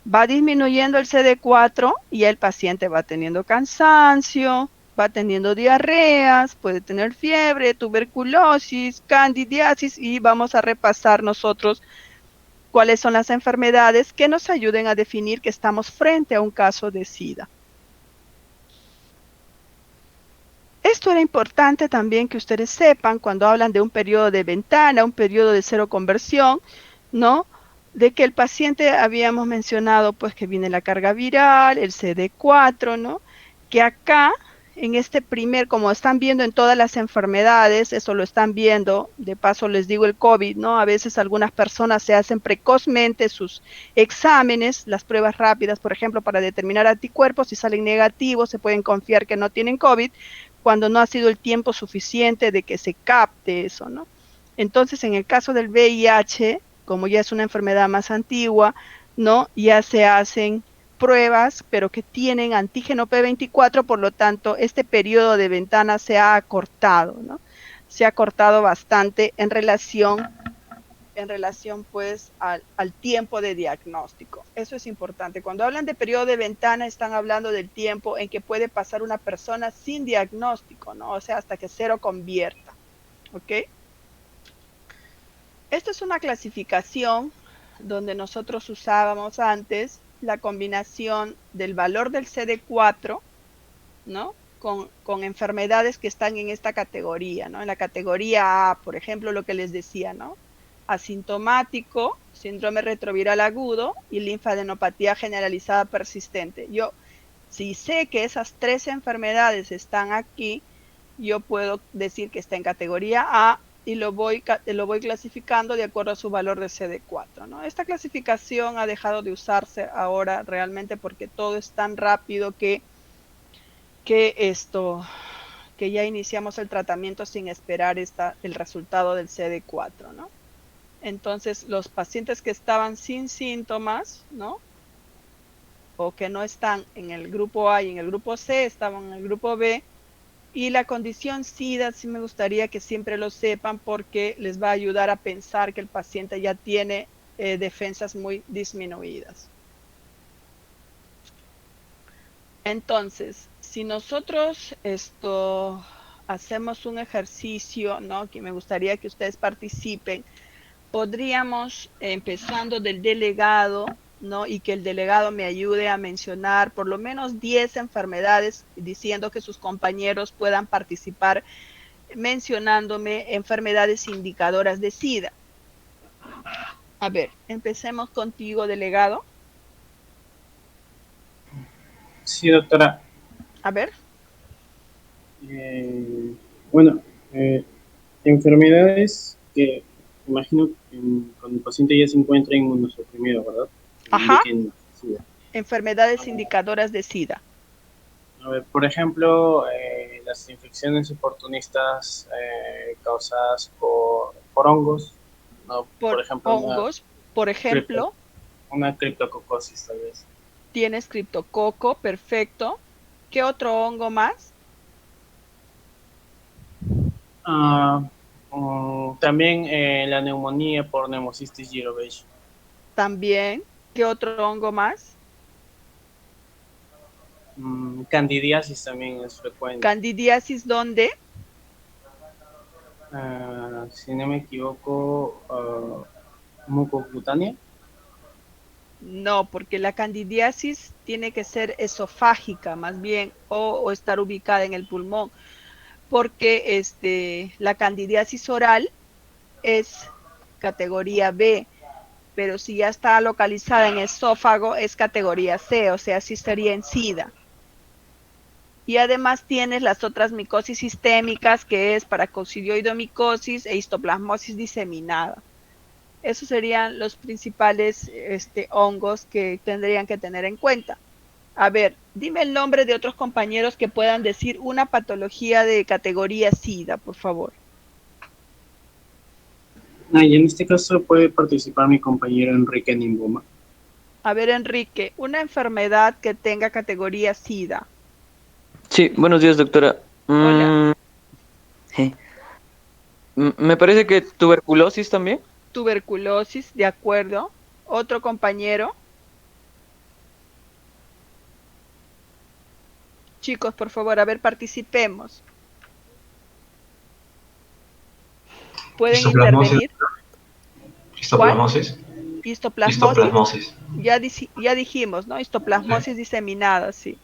Va disminuyendo el CD4 y el paciente va teniendo cansancio, va teniendo diarreas, puede tener fiebre, tuberculosis, candidiasis, y vamos a repasar nosotros cuáles son las enfermedades que nos ayuden a definir que estamos frente a un caso de SIDA. Esto era importante también que ustedes sepan cuando hablan de un periodo de ventana, un periodo de cero conversión, ¿no? De que el paciente, habíamos mencionado pues que viene la carga viral, el CD4, ¿no? Que acá, en este como están viendo en todas las enfermedades, eso lo están viendo, de paso les digo el COVID, ¿no? A veces algunas personas se hacen precozmente sus exámenes, las pruebas rápidas, por ejemplo, para determinar anticuerpos, si salen negativos, se pueden confiar que no tienen COVID, cuando no ha sido el tiempo suficiente de que se capte eso, ¿no? Entonces, en el caso del VIH, como ya es una enfermedad más antigua, ¿no? Ya se hacen pruebas, pero que tienen antígeno P24, por lo tanto, este periodo de ventana se ha acortado, ¿no? Se ha acortado bastante en relación pues al tiempo de diagnóstico. Eso es importante. Cuando hablan de periodo de ventana, están hablando del tiempo en que puede pasar una persona sin diagnóstico, ¿no? O sea, hasta que cero convierta, ¿ok? Esta es una clasificación donde nosotros usábamos antes la combinación del valor del CD4, ¿no? Con enfermedades que están en esta categoría, ¿no? En la categoría A, por ejemplo, lo que les decía, ¿no? asintomático, síndrome retroviral agudo y linfadenopatía generalizada persistente. Yo, si sé que esas 3 enfermedades están aquí, yo puedo decir que está en categoría A y lo voy clasificando de acuerdo a su valor de CD4, ¿no? Esta clasificación ha dejado de usarse ahora realmente porque todo es tan rápido que ya iniciamos el tratamiento sin esperar el resultado del CD4, ¿no? Entonces, los pacientes que estaban sin síntomas, ¿no? O que no están en el grupo A y en el grupo C, estaban en el grupo B, y la condición SIDA sí me gustaría que siempre lo sepan porque les va a ayudar a pensar que el paciente ya tiene defensas muy disminuidas. Entonces, si nosotros hacemos un ejercicio, ¿no? Que me gustaría que ustedes participen, podríamos, empezando del delegado, ¿no? Y que el delegado me ayude a mencionar por lo menos 10 enfermedades, diciendo que sus compañeros puedan participar mencionándome enfermedades indicadoras de SIDA. A ver, empecemos contigo, delegado. Sí, doctora. A ver. Bueno, enfermedades que imagino que cuando el paciente ya se encuentra inmunosuprimido, ¿verdad? Ajá. SIDA. Enfermedades indicadoras de SIDA. A ver, por ejemplo, las infecciones oportunistas causadas por hongos, ¿no? Por ejemplo, hongos, por ejemplo. Una criptococosis, tal vez. Tienes criptococo, perfecto. ¿Qué otro hongo más? También la neumonía por Pneumocystis jirovecii. También. ¿Qué otro hongo más? Candidiasis también es frecuente. ¿Candidiasis dónde? Si no me equivoco, mucocutánea. No, porque la candidiasis tiene que ser esofágica más bien o estar ubicada en el pulmón, porque la candidiasis oral es categoría B, pero si ya está localizada en esófago es categoría C, o sea, sí estaría en SIDA. Y además tienes las otras micosis sistémicas, que es paracoccidioidomicosis e histoplasmosis diseminada. Esos serían los principales hongos que tendrían que tener en cuenta. A ver, dime el nombre de otros compañeros que puedan decir una patología de categoría SIDA, por favor. Y en este caso puede participar mi compañero Enrique Nimboma. A ver, Enrique, una enfermedad que tenga categoría SIDA. Sí, buenos días, doctora. Hola. Me parece que tuberculosis también. Tuberculosis, de acuerdo. Otro compañero. Chicos, por favor, a ver, participemos. ¿Pueden intervenir? Histoplasmosis. Histoplasmosis. Ya dijimos, ¿no? Histoplasmosis diseminada, sí.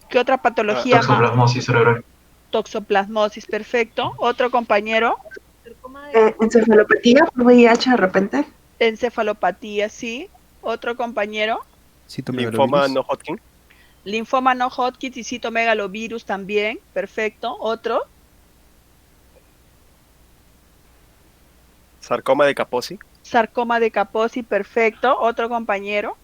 ¿Qué otra patología más? Toxoplasmosis cerebral. Toxoplasmosis, perfecto. ¿Otro compañero? Encefalopatía por VIH de repente. Encefalopatía, sí. ¿Otro compañero? Linfoma no Hodgkin. Linfoma no Hodgkin y citomegalovirus también, perfecto. ¿Otro? Sarcoma de Kaposi. Sarcoma de Kaposi, perfecto. ¿Otro compañero?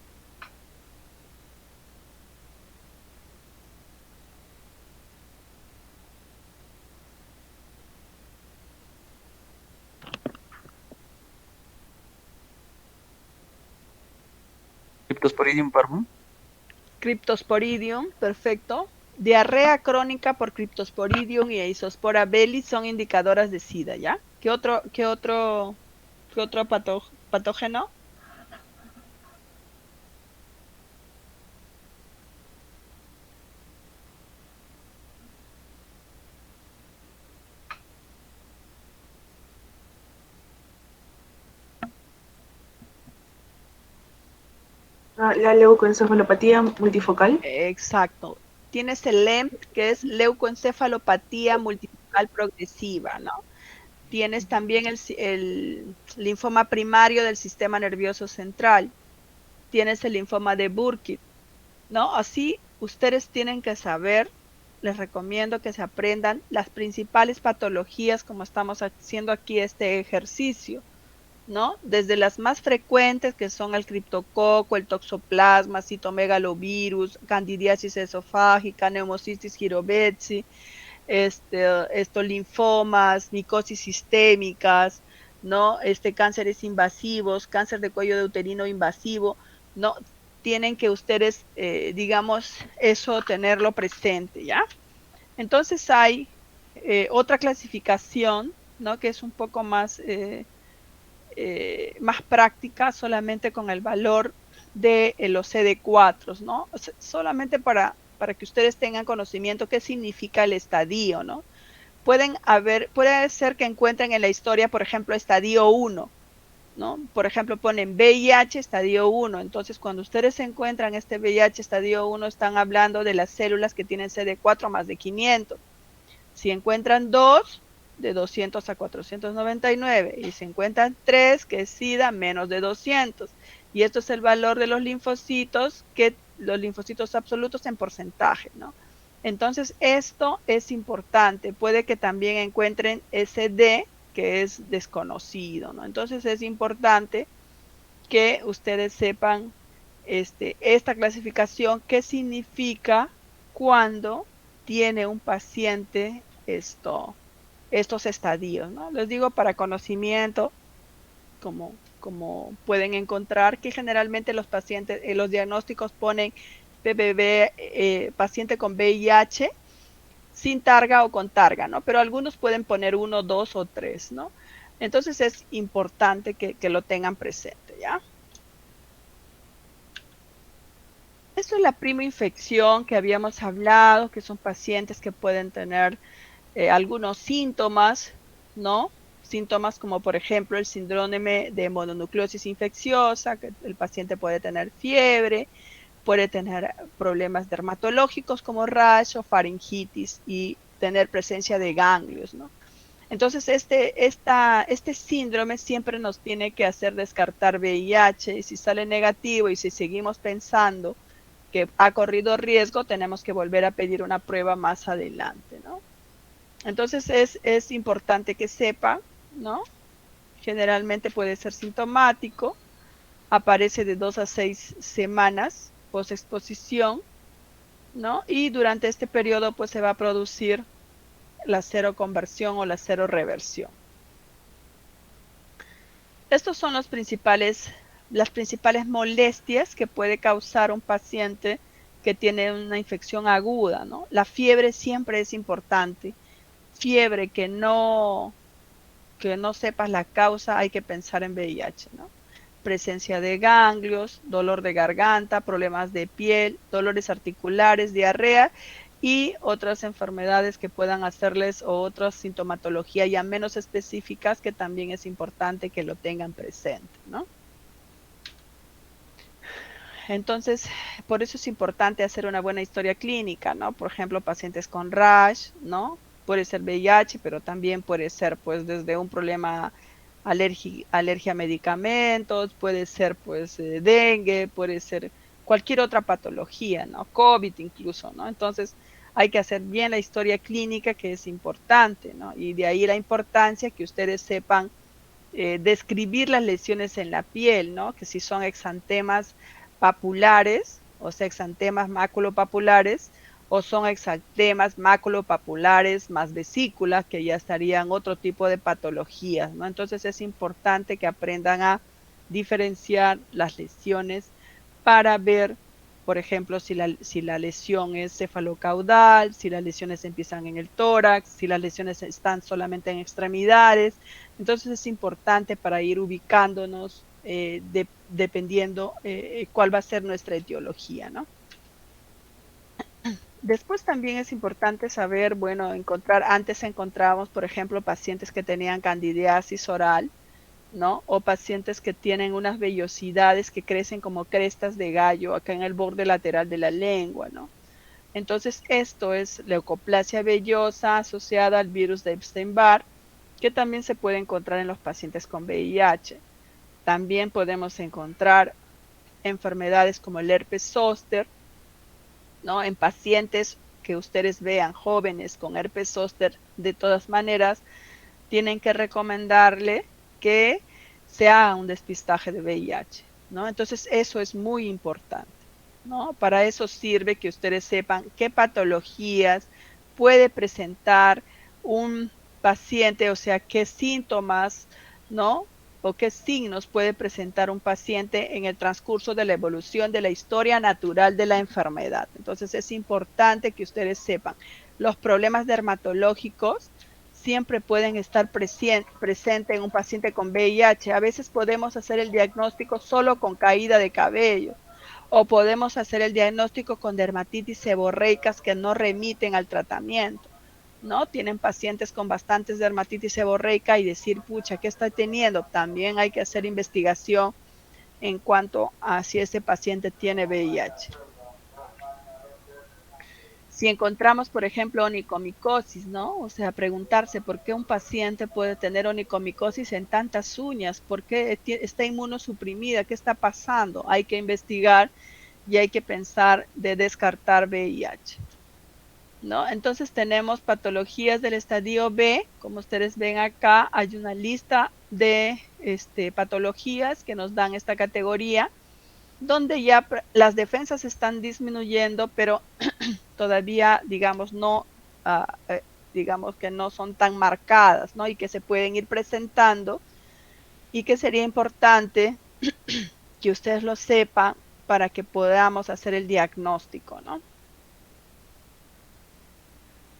Cryptosporidium parvum. Cryptosporidium, perfecto. Diarrea crónica por Cryptosporidium y Eisospora belli son indicadoras de SIDA, ¿ya? ¿Qué otro patógeno? La leucoencefalopatía multifocal. Exacto. Tienes el LEMP, que es leucoencefalopatía multifocal progresiva, ¿no? tienes también el linfoma primario del sistema nervioso central, tienes el linfoma de Burkitt, ¿no? Así ustedes tienen que saber, les recomiendo que se aprendan las principales patologías como estamos haciendo aquí este ejercicio, ¿no? Desde las más frecuentes que son el criptococo, el toxoplasma, citomegalovirus, candidiasis esofágica, neumocistis girovecii, estos linfomas, micosis sistémicas, ¿no? Cánceres invasivos, cáncer de cuello de uterino invasivo, ¿no? Tienen que ustedes, digamos, eso tenerlo presente, ¿ya? Entonces hay otra clasificación, ¿no? Que es un poco más, más práctica, solamente con el valor de los CD4, ¿no? O sea, solamente para que ustedes tengan conocimiento qué significa el estadio, ¿no? Puede ser que encuentren en la historia, por ejemplo, estadio 1, ¿no? Por ejemplo, ponen VIH estadio 1. Entonces, cuando ustedes encuentran este VIH estadio 1, están hablando de las células que tienen CD4 más de 500. Si encuentran 2, de 200 a 499. Y si encuentran 3, que es SIDA, menos de 200. Y esto es el valor de los linfocitos, los linfocitos absolutos en porcentaje, ¿no? Entonces, esto es importante. Puede que también encuentren SD, que es desconocido, ¿no? Entonces, es importante que ustedes sepan esta clasificación, qué significa cuando tiene un paciente estos estadios, ¿no? Les digo para conocimiento, como pueden encontrar que generalmente los pacientes, los diagnósticos ponen PBB, paciente con VIH, sin targa o con targa, ¿no? Pero algunos pueden poner 1, 2 o 3, ¿no? Entonces es importante que lo tengan presente, ¿ya? Esto es la primoinfección que habíamos hablado, que son pacientes que pueden tener algunos síntomas, ¿no? Síntomas como por ejemplo el síndrome de mononucleosis infecciosa, que el paciente puede tener fiebre, puede tener problemas dermatológicos como rash o faringitis y tener presencia de ganglios, ¿no? Entonces este síndrome siempre nos tiene que hacer descartar VIH, y si sale negativo y si seguimos pensando que ha corrido riesgo, tenemos que volver a pedir una prueba más adelante, ¿no? Entonces es importante que sepan, ¿no? Generalmente puede ser sintomático, aparece de 2 a 6 semanas post exposición, ¿no? Y durante este periodo pues se va a producir la seroconversión o la seroreversión. Estos son las principales molestias que puede causar un paciente que tiene una infección aguda, ¿no? La fiebre siempre es importante. Fiebre que no sepas la causa, hay que pensar en VIH, ¿no? Presencia de ganglios, dolor de garganta, problemas de piel, dolores articulares, diarrea y otras enfermedades que puedan hacerles o otras sintomatología ya menos específicas que también es importante que lo tengan presente, ¿no? Entonces, por eso es importante hacer una buena historia clínica, ¿no? Por ejemplo, pacientes con rash, ¿no? Puede ser VIH, pero también puede ser pues desde un problema alergia a medicamentos, puede ser pues dengue, puede ser cualquier otra patología, ¿no? COVID incluso, ¿no? Entonces hay que hacer bien la historia clínica, que es importante, ¿no? Y de ahí la importancia que ustedes sepan describir las lesiones en la piel, ¿no? Que si son exantemas papulares, o sea, exantemas maculopapulares, o son exantemas maculopapulares más vesículas, que ya estarían otro tipo de patologías, ¿no? Entonces es importante que aprendan a diferenciar las lesiones para ver, por ejemplo, si la lesión es cefalocaudal, si las lesiones empiezan en el tórax, si las lesiones están solamente en extremidades. Entonces es importante para ir ubicándonos dependiendo cuál va a ser nuestra etiología, ¿no? Después también es importante saber, bueno, antes encontrábamos, por ejemplo, pacientes que tenían candidiasis oral, ¿no? O pacientes que tienen unas vellosidades que crecen como crestas de gallo acá en el borde lateral de la lengua, ¿no? Entonces esto es leucoplasia vellosa asociada al virus de Epstein-Barr, que también se puede encontrar en los pacientes con VIH. También podemos encontrar enfermedades como el herpes zóster, ¿no? En pacientes que ustedes vean jóvenes con herpes zóster, de todas maneras, tienen que recomendarle que se haga un despistaje de VIH, ¿no? Entonces, eso es muy importante, ¿no? Para eso sirve que ustedes sepan qué patologías puede presentar un paciente, o sea, qué síntomas, ¿no? O qué signos puede presentar un paciente en el transcurso de la evolución de la historia natural de la enfermedad. Entonces, es importante que ustedes sepan los problemas dermatológicos siempre pueden estar presentes en un paciente con VIH. A veces podemos hacer el diagnóstico solo con caída de cabello, o podemos hacer el diagnóstico con dermatitis seborreicas que no remiten al tratamiento, ¿no? Tienen pacientes con bastantes dermatitis seborreica y decir, pucha, ¿qué está teniendo? También hay que hacer investigación en cuanto a si ese paciente tiene VIH. Si encontramos, por ejemplo, onicomicosis, ¿no? O sea, preguntarse por qué un paciente puede tener onicomicosis en tantas uñas, por qué está inmunosuprimida, qué está pasando. Hay que investigar y hay que pensar de descartar VIH, ¿no? Entonces tenemos patologías del estadio B, como ustedes ven acá, hay una lista de patologías que nos dan esta categoría, donde ya las defensas están disminuyendo, pero todavía, digamos, no, digamos que no son tan marcadas, ¿no? Y que se pueden ir presentando y que sería importante que ustedes lo sepan para que podamos hacer el diagnóstico, ¿no?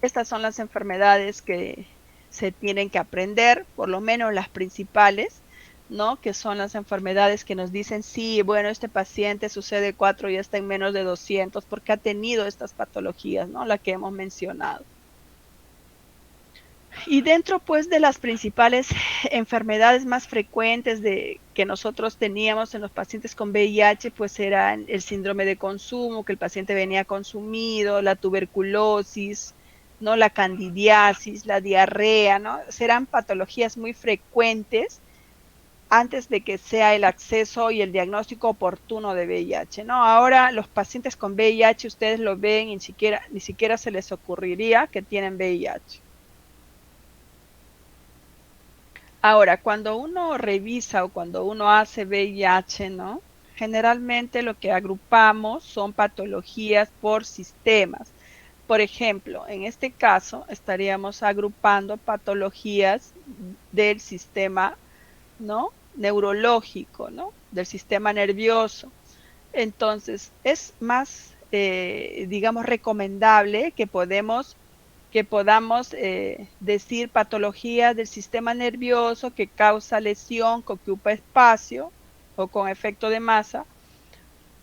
Estas son las enfermedades que se tienen que aprender, por lo menos las principales, ¿no? Que son las enfermedades que nos dicen, sí, bueno, este paciente sucede 4 y está en menos de 200 porque ha tenido estas patologías, ¿no? La que hemos mencionado. Y dentro, pues, de las principales enfermedades más frecuentes que nosotros teníamos en los pacientes con VIH, pues eran el síndrome de consumo, que el paciente venía consumido, la tuberculosis, ¿no? La candidiasis, la diarrea, ¿no? Serán patologías muy frecuentes antes de que sea el acceso y el diagnóstico oportuno de VIH, ¿no? Ahora los pacientes con VIH ustedes lo ven y ni siquiera se les ocurriría que tienen VIH. Ahora, cuando uno revisa o cuando uno hace VIH, ¿no? Generalmente lo que agrupamos son patologías por sistemas. Por ejemplo, en este caso estaríamos agrupando patologías del sistema, ¿no? Neurológico, ¿no? Del sistema nervioso. Entonces, es más, digamos, recomendable que podamos decir patología del sistema nervioso que causa lesión, que ocupa espacio o con efecto de masa,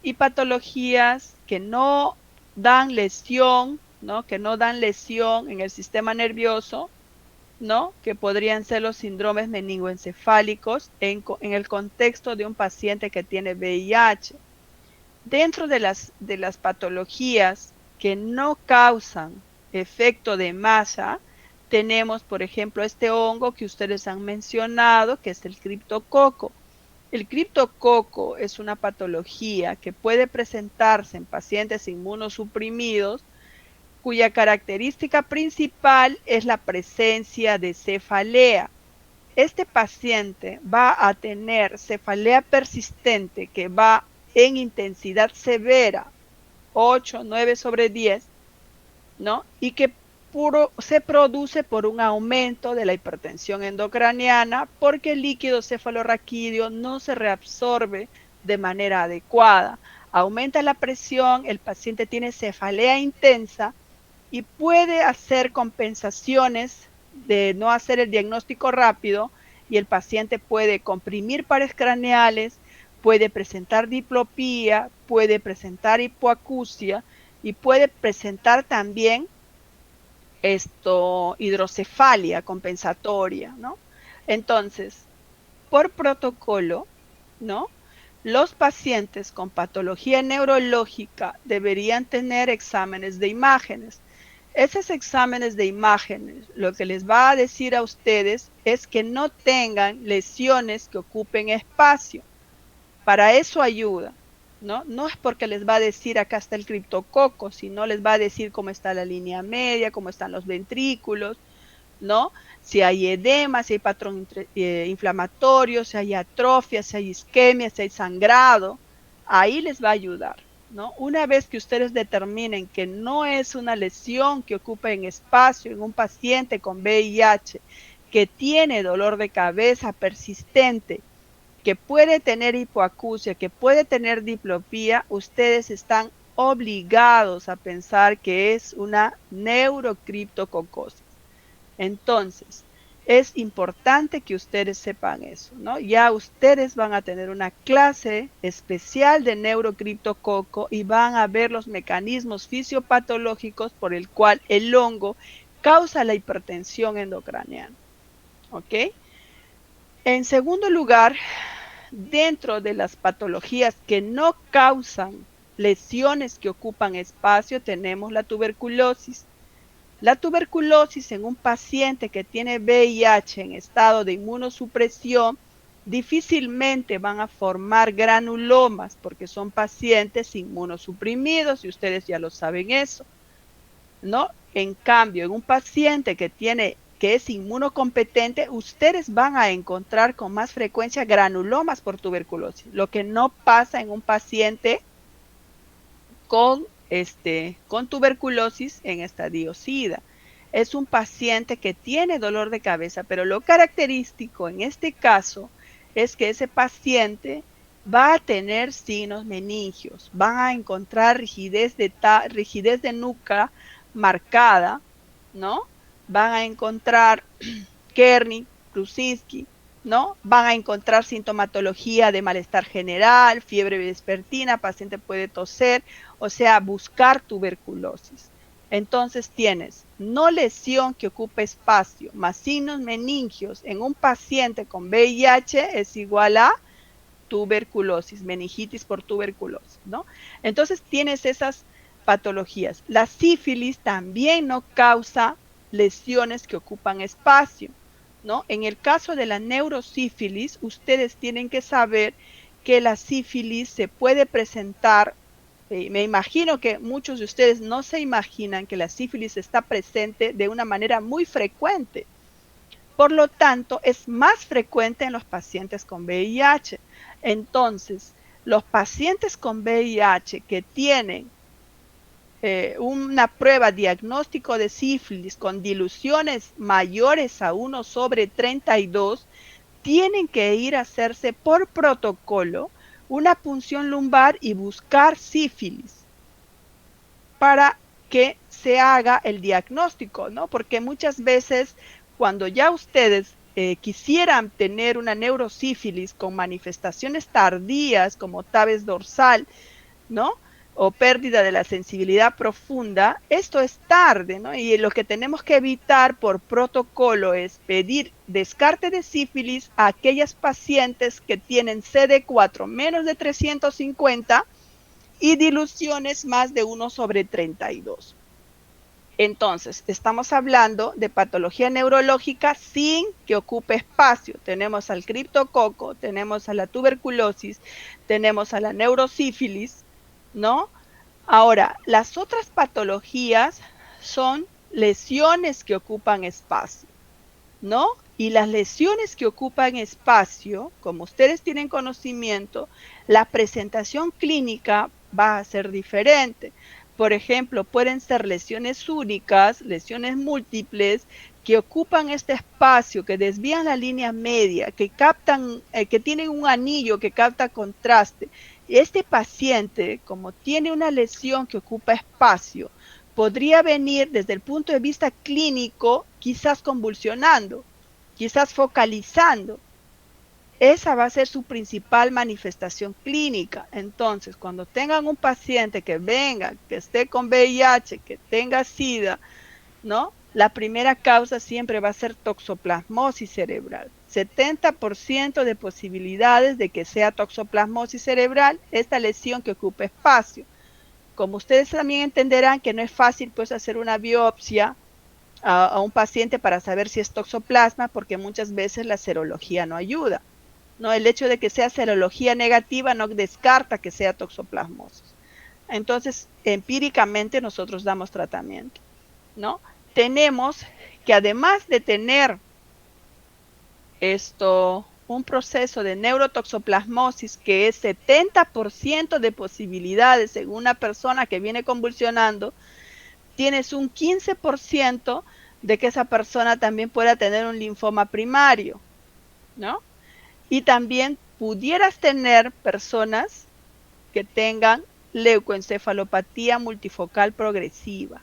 y patologías que no dan lesión, ¿no? Que no dan lesión en el sistema nervioso, ¿no? Que podrían ser los síndromes meningoencefálicos en el contexto de un paciente que tiene VIH. Dentro de las patologías que no causan efecto de masa, tenemos, por ejemplo, este hongo que ustedes han mencionado, que es el criptococo. El criptococo es una patología que puede presentarse en pacientes inmunosuprimidos, cuya característica principal es la presencia de cefalea. Este paciente va a tener cefalea persistente que va en intensidad severa, 8, 9 sobre 10, ¿no? Y que se produce por un aumento de la hipertensión endocraniana porque el líquido cefalorraquídeo no se reabsorbe de manera adecuada. Aumenta la presión, el paciente tiene cefalea intensa y puede hacer compensaciones de no hacer el diagnóstico rápido y el paciente puede comprimir pares craneales, puede presentar diplopía, puede presentar hipoacusia y puede presentar también hidrocefalia compensatoria, ¿no? Entonces, por protocolo, ¿no? Los pacientes con patología neurológica deberían tener exámenes de imágenes. Esos exámenes de imágenes lo que les va a decir a ustedes es que no tengan lesiones que ocupen espacio. Para eso ayuda, ¿no? No es porque les va a decir acá está el criptococo, sino les va a decir cómo está la línea media, cómo están los ventrículos, ¿no? Si hay edema, si hay patrón inflamatorio, si hay atrofia, si hay isquemia, si hay sangrado, ahí les va a ayudar, ¿no? Una vez que ustedes determinen que no es una lesión que ocupe en espacio en un paciente con VIH que tiene dolor de cabeza persistente, que puede tener hipoacusia, que puede tener diplopía, ustedes están obligados a pensar que es una neurocriptococosis. Entonces, es importante que ustedes sepan eso, ¿no? Ya ustedes van a tener una clase especial de neurocriptococo y van a ver los mecanismos fisiopatológicos por el cual el hongo causa la hipertensión endocraniana, ¿ok? En segundo lugar, dentro de las patologías que no causan lesiones que ocupan espacio, tenemos la tuberculosis. La tuberculosis en un paciente que tiene VIH en estado de inmunosupresión difícilmente van a formar granulomas porque son pacientes inmunosuprimidos y ustedes ya lo saben eso, ¿no? En cambio, en un paciente que es inmunocompetente, ustedes van a encontrar con más frecuencia granulomas por tuberculosis, lo que no pasa en un paciente con tuberculosis en estadio SIDA. Es un paciente que tiene dolor de cabeza, pero lo característico en este caso es que ese paciente va a tener signos meningios, van a encontrar rigidez de nuca marcada, ¿no? Van a encontrar Kernig, Krusinski, ¿no? Van a encontrar sintomatología de malestar general, fiebre vespertina, paciente puede toser, o sea, buscar tuberculosis. Entonces tienes no lesión que ocupe espacio, más signos meningios en un paciente con VIH es igual a tuberculosis, meningitis por tuberculosis, ¿no? Entonces tienes esas patologías. La sífilis también no causa lesiones que ocupan espacio, ¿no? En el caso de la neurosífilis, ustedes tienen que saber que la sífilis se puede presentar, me imagino que muchos de ustedes no se imaginan que la sífilis está presente de una manera muy frecuente. Por lo tanto, es más frecuente en los pacientes con VIH. Entonces, los pacientes con VIH que tienen una prueba diagnóstico de sífilis con diluciones mayores a 1/32, tienen que ir a hacerse por protocolo una punción lumbar y buscar sífilis para que se haga el diagnóstico, ¿no? Porque muchas veces cuando ya ustedes quisieran tener una neurosífilis con manifestaciones tardías como tabes dorsal, ¿no? O pérdida de la sensibilidad profunda, esto es tarde, ¿no? Y lo que tenemos que evitar por protocolo es pedir descarte de sífilis a aquellas pacientes que tienen CD4 menos de 350 y diluciones más de 1/32. Entonces, estamos hablando de patología neurológica sin que ocupe espacio. Tenemos al criptococo, tenemos a la tuberculosis, tenemos a la neurosífilis, ¿no? Ahora, las otras patologías son lesiones que ocupan espacio, ¿no? Y las lesiones que ocupan espacio, como ustedes tienen conocimiento, la presentación clínica va a ser diferente. Por ejemplo, pueden ser lesiones únicas, lesiones múltiples, que ocupan este espacio, que desvían la línea media, que captan, que tienen un anillo que capta contraste. Este paciente, como tiene una lesión que ocupa espacio, podría venir desde el punto de vista clínico, quizás convulsionando, quizás focalizando. Esa va a ser su principal manifestación clínica. Entonces, cuando tengan un paciente que venga, que esté con VIH, que tenga SIDA, ¿no? La primera causa siempre va a ser toxoplasmosis cerebral. 70% de posibilidades de que sea toxoplasmosis cerebral, esta lesión que ocupa espacio. Como ustedes también entenderán que no es fácil pues hacer una biopsia a un paciente para saber si es toxoplasma, porque muchas veces la serología no ayuda, ¿no? El hecho de que sea serología negativa no descarta que sea toxoplasmosis. Entonces, empíricamente nosotros damos tratamiento, ¿no? Tenemos que además de tener un proceso de neurotoxoplasmosis que es 70% de posibilidades en una persona que viene convulsionando, tienes un 15% de que esa persona también pueda tener un linfoma primario, ¿no? Y también pudieras tener personas que tengan leucoencefalopatía multifocal progresiva,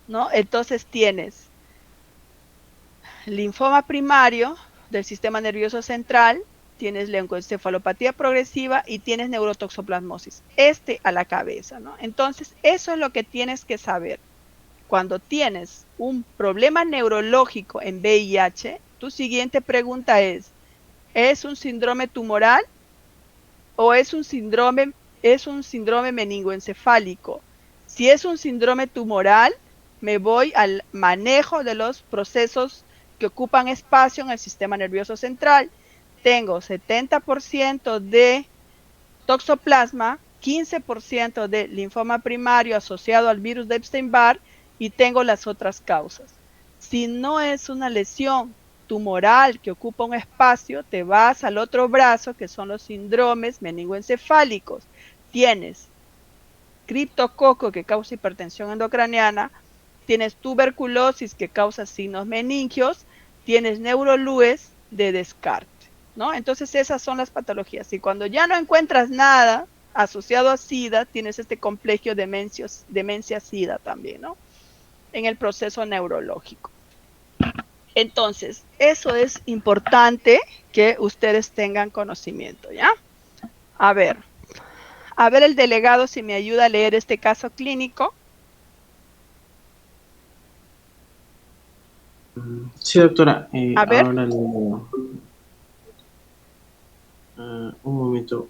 ¿no? Entonces tienes linfoma primario del sistema nervioso central, tienes leucoencefalopatía progresiva y tienes neurotoxoplasmosis. A la cabeza, ¿no? Entonces, eso es lo que tienes que saber. Cuando tienes un problema neurológico en VIH, tu siguiente pregunta ¿es un síndrome tumoral o es un síndrome meningoencefálico? Si es un síndrome tumoral, me voy al manejo de los procesos que ocupan espacio en el sistema nervioso central. Tengo 70% de toxoplasma, 15% de linfoma primario asociado al virus de Epstein-Barr y tengo las otras causas. Si no es una lesión tumoral que ocupa un espacio, te vas al otro brazo, que son los síndromes meningoencefálicos. Tienes criptococo, que causa hipertensión endocraniana, tienes tuberculosis, que causa signos meningios, tienes neurolues de descarte, ¿no? Entonces esas son las patologías. Y cuando ya no encuentras nada asociado a SIDA, tienes este complejo de demencia-SIDA también, ¿no? En el proceso neurológico. Entonces, eso es importante que ustedes tengan conocimiento, ¿ya? A ver el delegado si me ayuda a leer este caso clínico. Sí, doctora. A ver. Ahora un momento.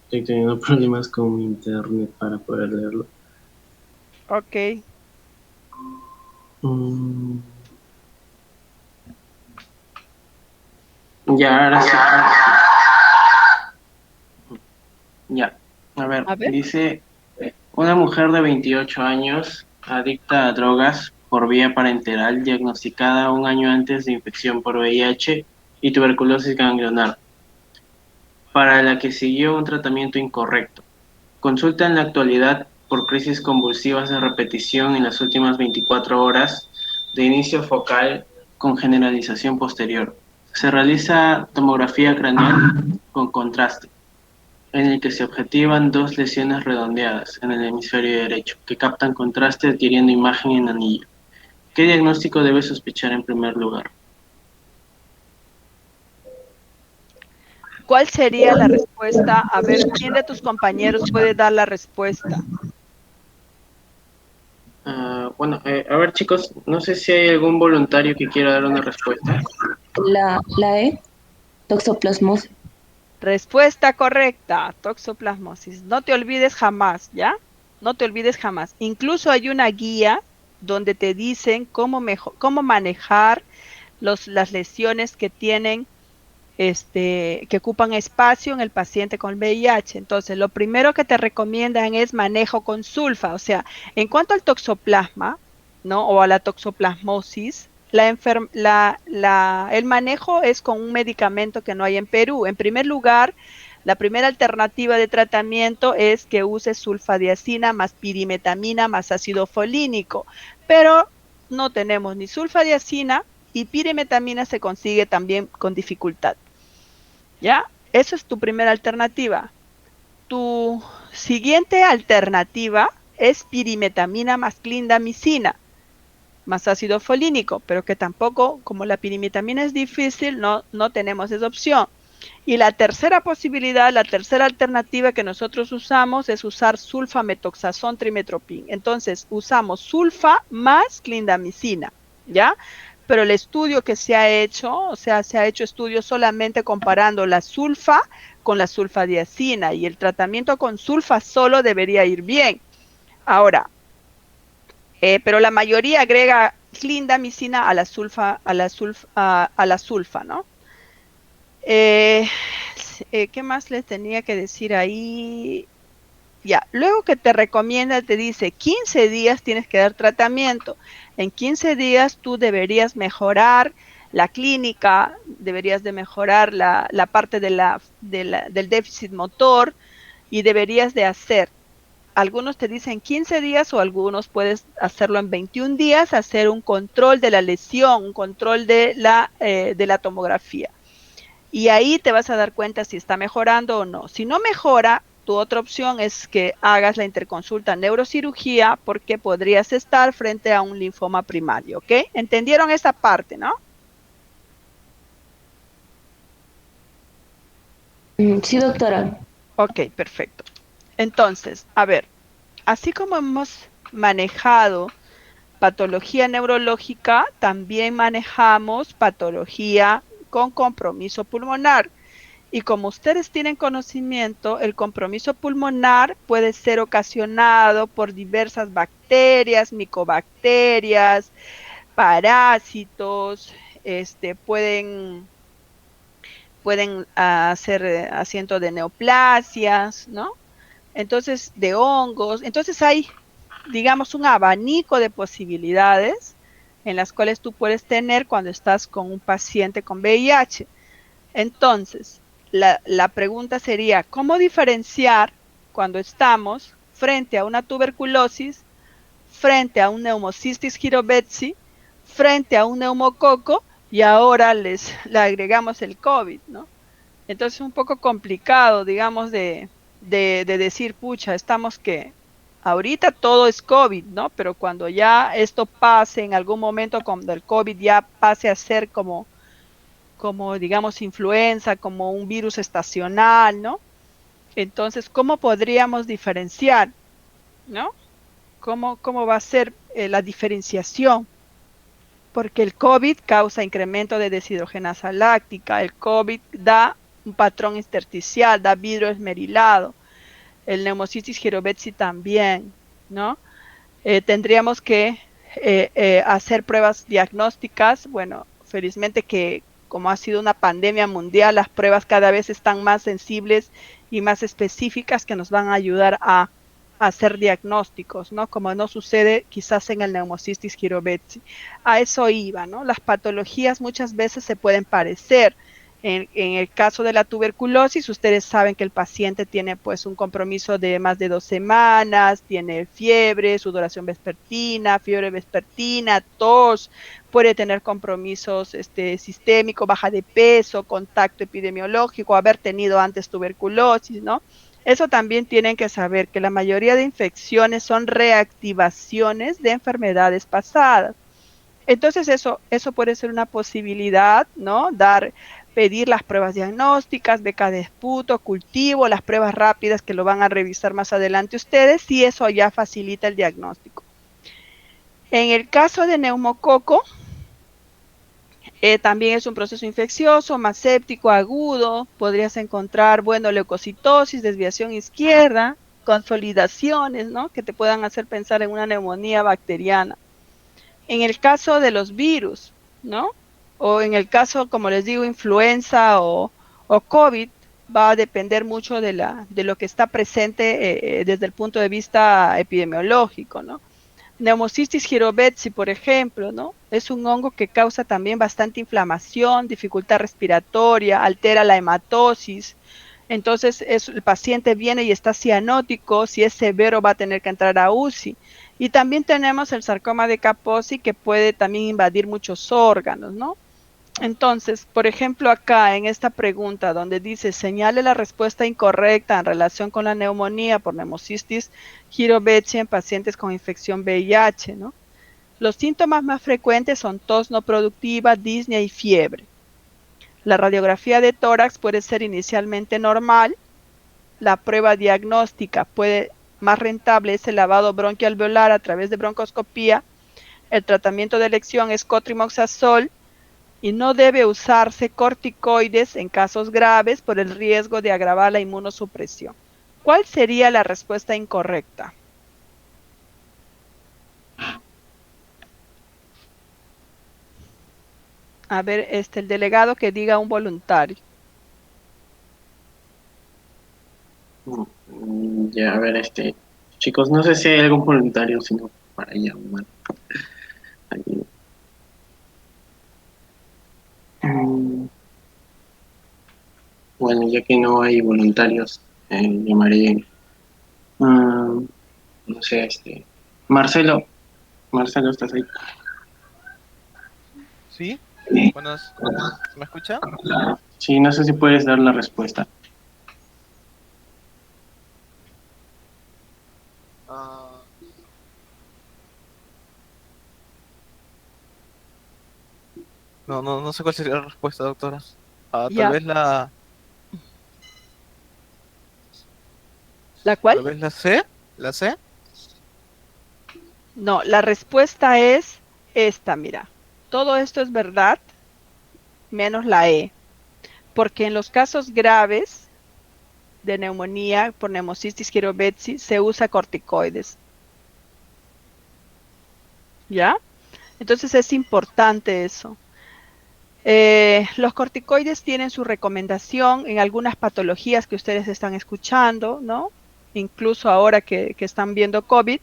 Estoy teniendo problemas con mi internet para poder leerlo. Ok. Ya, ahora sí. Ya. A ver, dice, una mujer de 28 años, adicta a drogas por vía parenteral, diagnosticada un año antes de infección por VIH y tuberculosis ganglionar, para la que siguió un tratamiento incorrecto. Consulta en la actualidad por crisis convulsivas de repetición en las últimas 24 horas, de inicio focal con generalización posterior. Se realiza tomografía craneal con contraste, en el que se objetivan dos lesiones redondeadas en el hemisferio derecho, que captan contraste adquiriendo imagen en anillo. ¿Qué diagnóstico debe sospechar en primer lugar? ¿Cuál sería la respuesta? A ver, ¿quién de tus compañeros puede dar la respuesta? Bueno, a ver chicos, no sé si hay algún voluntario que quiera dar una respuesta. La E, toxoplasmosis. Respuesta correcta, toxoplasmosis. No te olvides jamás, ¿ya? No te olvides jamás. Incluso hay una guía donde te dicen cómo manejar las lesiones que tienen, que ocupan espacio en el paciente con VIH. Entonces, lo primero que te recomiendan es manejo con sulfa. O sea, en cuanto al toxoplasma, ¿no? O a la toxoplasmosis, el manejo es con un medicamento que no hay en Perú. En primer lugar, la primera alternativa de tratamiento es que uses sulfadiazina más pirimetamina más ácido folínico, pero no tenemos ni sulfadiazina y pirimetamina se consigue también con dificultad. ¿Ya? Eso es tu primera alternativa. Tu siguiente alternativa es pirimetamina más clindamicina más ácido folínico, pero que tampoco, como la pirimetamina es difícil, no tenemos esa opción. Y la tercera posibilidad, la tercera alternativa que nosotros usamos es usar sulfametoxazón trimetropin. Entonces, usamos sulfa más clindamicina, ¿ya? Pero el estudio que se ha hecho, o sea, se ha hecho estudios solamente comparando la sulfa con la sulfadiazina y el tratamiento con sulfa solo debería ir bien. Ahora, pero la mayoría agrega clindamicina a la sulfa, ¿no? ¿Qué más les tenía que decir ahí? Ya, luego que te recomienda, te dice 15 días tienes que dar tratamiento. En 15 días tú deberías mejorar la clínica, deberías de mejorar la parte del déficit motor y deberías de hacer. Algunos te dicen 15 días o algunos puedes hacerlo en 21 días, hacer un control de la lesión, un control de la tomografía. Y ahí te vas a dar cuenta si está mejorando o no. Si no mejora, tu otra opción es que hagas la interconsulta neurocirugía porque podrías estar frente a un linfoma primario, ¿ok? ¿Entendieron esa parte, no? Sí, doctora. Ok, perfecto. Entonces, a ver, así como hemos manejado patología neurológica, también manejamos patología con compromiso pulmonar. Y como ustedes tienen conocimiento, el compromiso pulmonar puede ser ocasionado por diversas bacterias, micobacterias, parásitos, pueden hacer asiento de neoplasias, ¿no? Entonces, de hongos. Entonces hay, digamos, un abanico de posibilidades en las cuales tú puedes tener cuando estás con un paciente con VIH. Entonces, la pregunta sería, ¿cómo diferenciar cuando estamos frente a una tuberculosis, frente a un Pneumocystis jirovecii, frente a un neumococo y ahora le agregamos el COVID, ¿no? Entonces es un poco complicado, digamos, de decir, pucha, estamos que ahorita todo es COVID, ¿no? Pero cuando ya esto pase en algún momento, cuando el COVID ya pase a ser como digamos, influenza, como un virus estacional, ¿no? Entonces, ¿cómo podríamos diferenciar, ¿no? ¿Cómo va a ser la diferenciación? Porque el COVID causa incremento de deshidrogenasa láctica, el COVID da un patrón intersticial, da vidrio esmerilado, el Pneumocystis jirovecii también, ¿no? Tendríamos que hacer pruebas diagnósticas, bueno, felizmente que como ha sido una pandemia mundial, las pruebas cada vez están más sensibles y más específicas que nos van a ayudar a hacer diagnósticos, ¿no? Como no sucede quizás en el Pneumocystis jirovecii. A eso iba, ¿no? Las patologías muchas veces se pueden parecer. En el caso de la tuberculosis, ustedes saben que el paciente tiene pues un compromiso de más de 2 semanas, tiene fiebre, sudoración vespertina, fiebre vespertina, tos, puede tener compromisos sistémico, baja de peso, contacto epidemiológico, haber tenido antes tuberculosis, ¿no? Eso también tienen que saber que la mayoría de infecciones son reactivaciones de enfermedades pasadas. Entonces eso puede ser una posibilidad, ¿no? Pedir las pruebas diagnósticas, beca de esputo, cultivo, las pruebas rápidas que lo van a revisar más adelante ustedes y eso ya facilita el diagnóstico. En el caso de neumococo, también es un proceso infeccioso, más séptico, agudo, podrías encontrar, bueno, leucocitosis, desviación izquierda, consolidaciones, ¿no? Que te puedan hacer pensar en una neumonía bacteriana. En el caso de los virus, ¿no? O en el caso, como les digo, influenza o COVID, va a depender mucho de lo que está presente desde el punto de vista epidemiológico, ¿no? Pneumocystis jirovecii, por ejemplo, ¿no? Es un hongo que causa también bastante inflamación, dificultad respiratoria, altera la hematosis. Entonces, el paciente viene y está cianótico, si es severo va a tener que entrar a UCI. Y también tenemos el sarcoma de Kaposi que puede también invadir muchos órganos, ¿no? Entonces, por ejemplo, acá en esta pregunta donde dice señale la respuesta incorrecta en relación con la neumonía por Pneumocystis jirovecii en pacientes con infección VIH, ¿no? Los síntomas más frecuentes son tos no productiva, disnea y fiebre. La radiografía de tórax puede ser inicialmente normal. La prueba diagnóstica más rentable es el lavado bronquialveolar a través de broncoscopía. El tratamiento de elección es cotrimoxazol y no debe usarse corticoides en casos graves por el riesgo de agravar la inmunosupresión. ¿Cuál sería la respuesta incorrecta? A ver, el delegado que diga un voluntario. Ya, a ver, chicos, no sé si hay algún voluntario, sino para llamar. Ahí. Bueno, ya que no hay voluntarios, llamaré, no sé, Marcelo. Marcelo, ¿estás ahí? ¿Sí? Buenas. ¿Se me escucha? Sí, no sé si puedes dar la respuesta. Ah, no sé cuál sería la respuesta, doctora. Ya, ¿la cual? Tal vez la C. ¿La C? No, la respuesta es esta, mira. Todo esto es verdad, menos la E. Porque en los casos graves de neumonía por neumocistis girovecii se usa corticoides. ¿Ya? Entonces es importante eso. Los corticoides tienen su recomendación en algunas patologías que ustedes están escuchando, ¿no? Incluso ahora que están viendo COVID,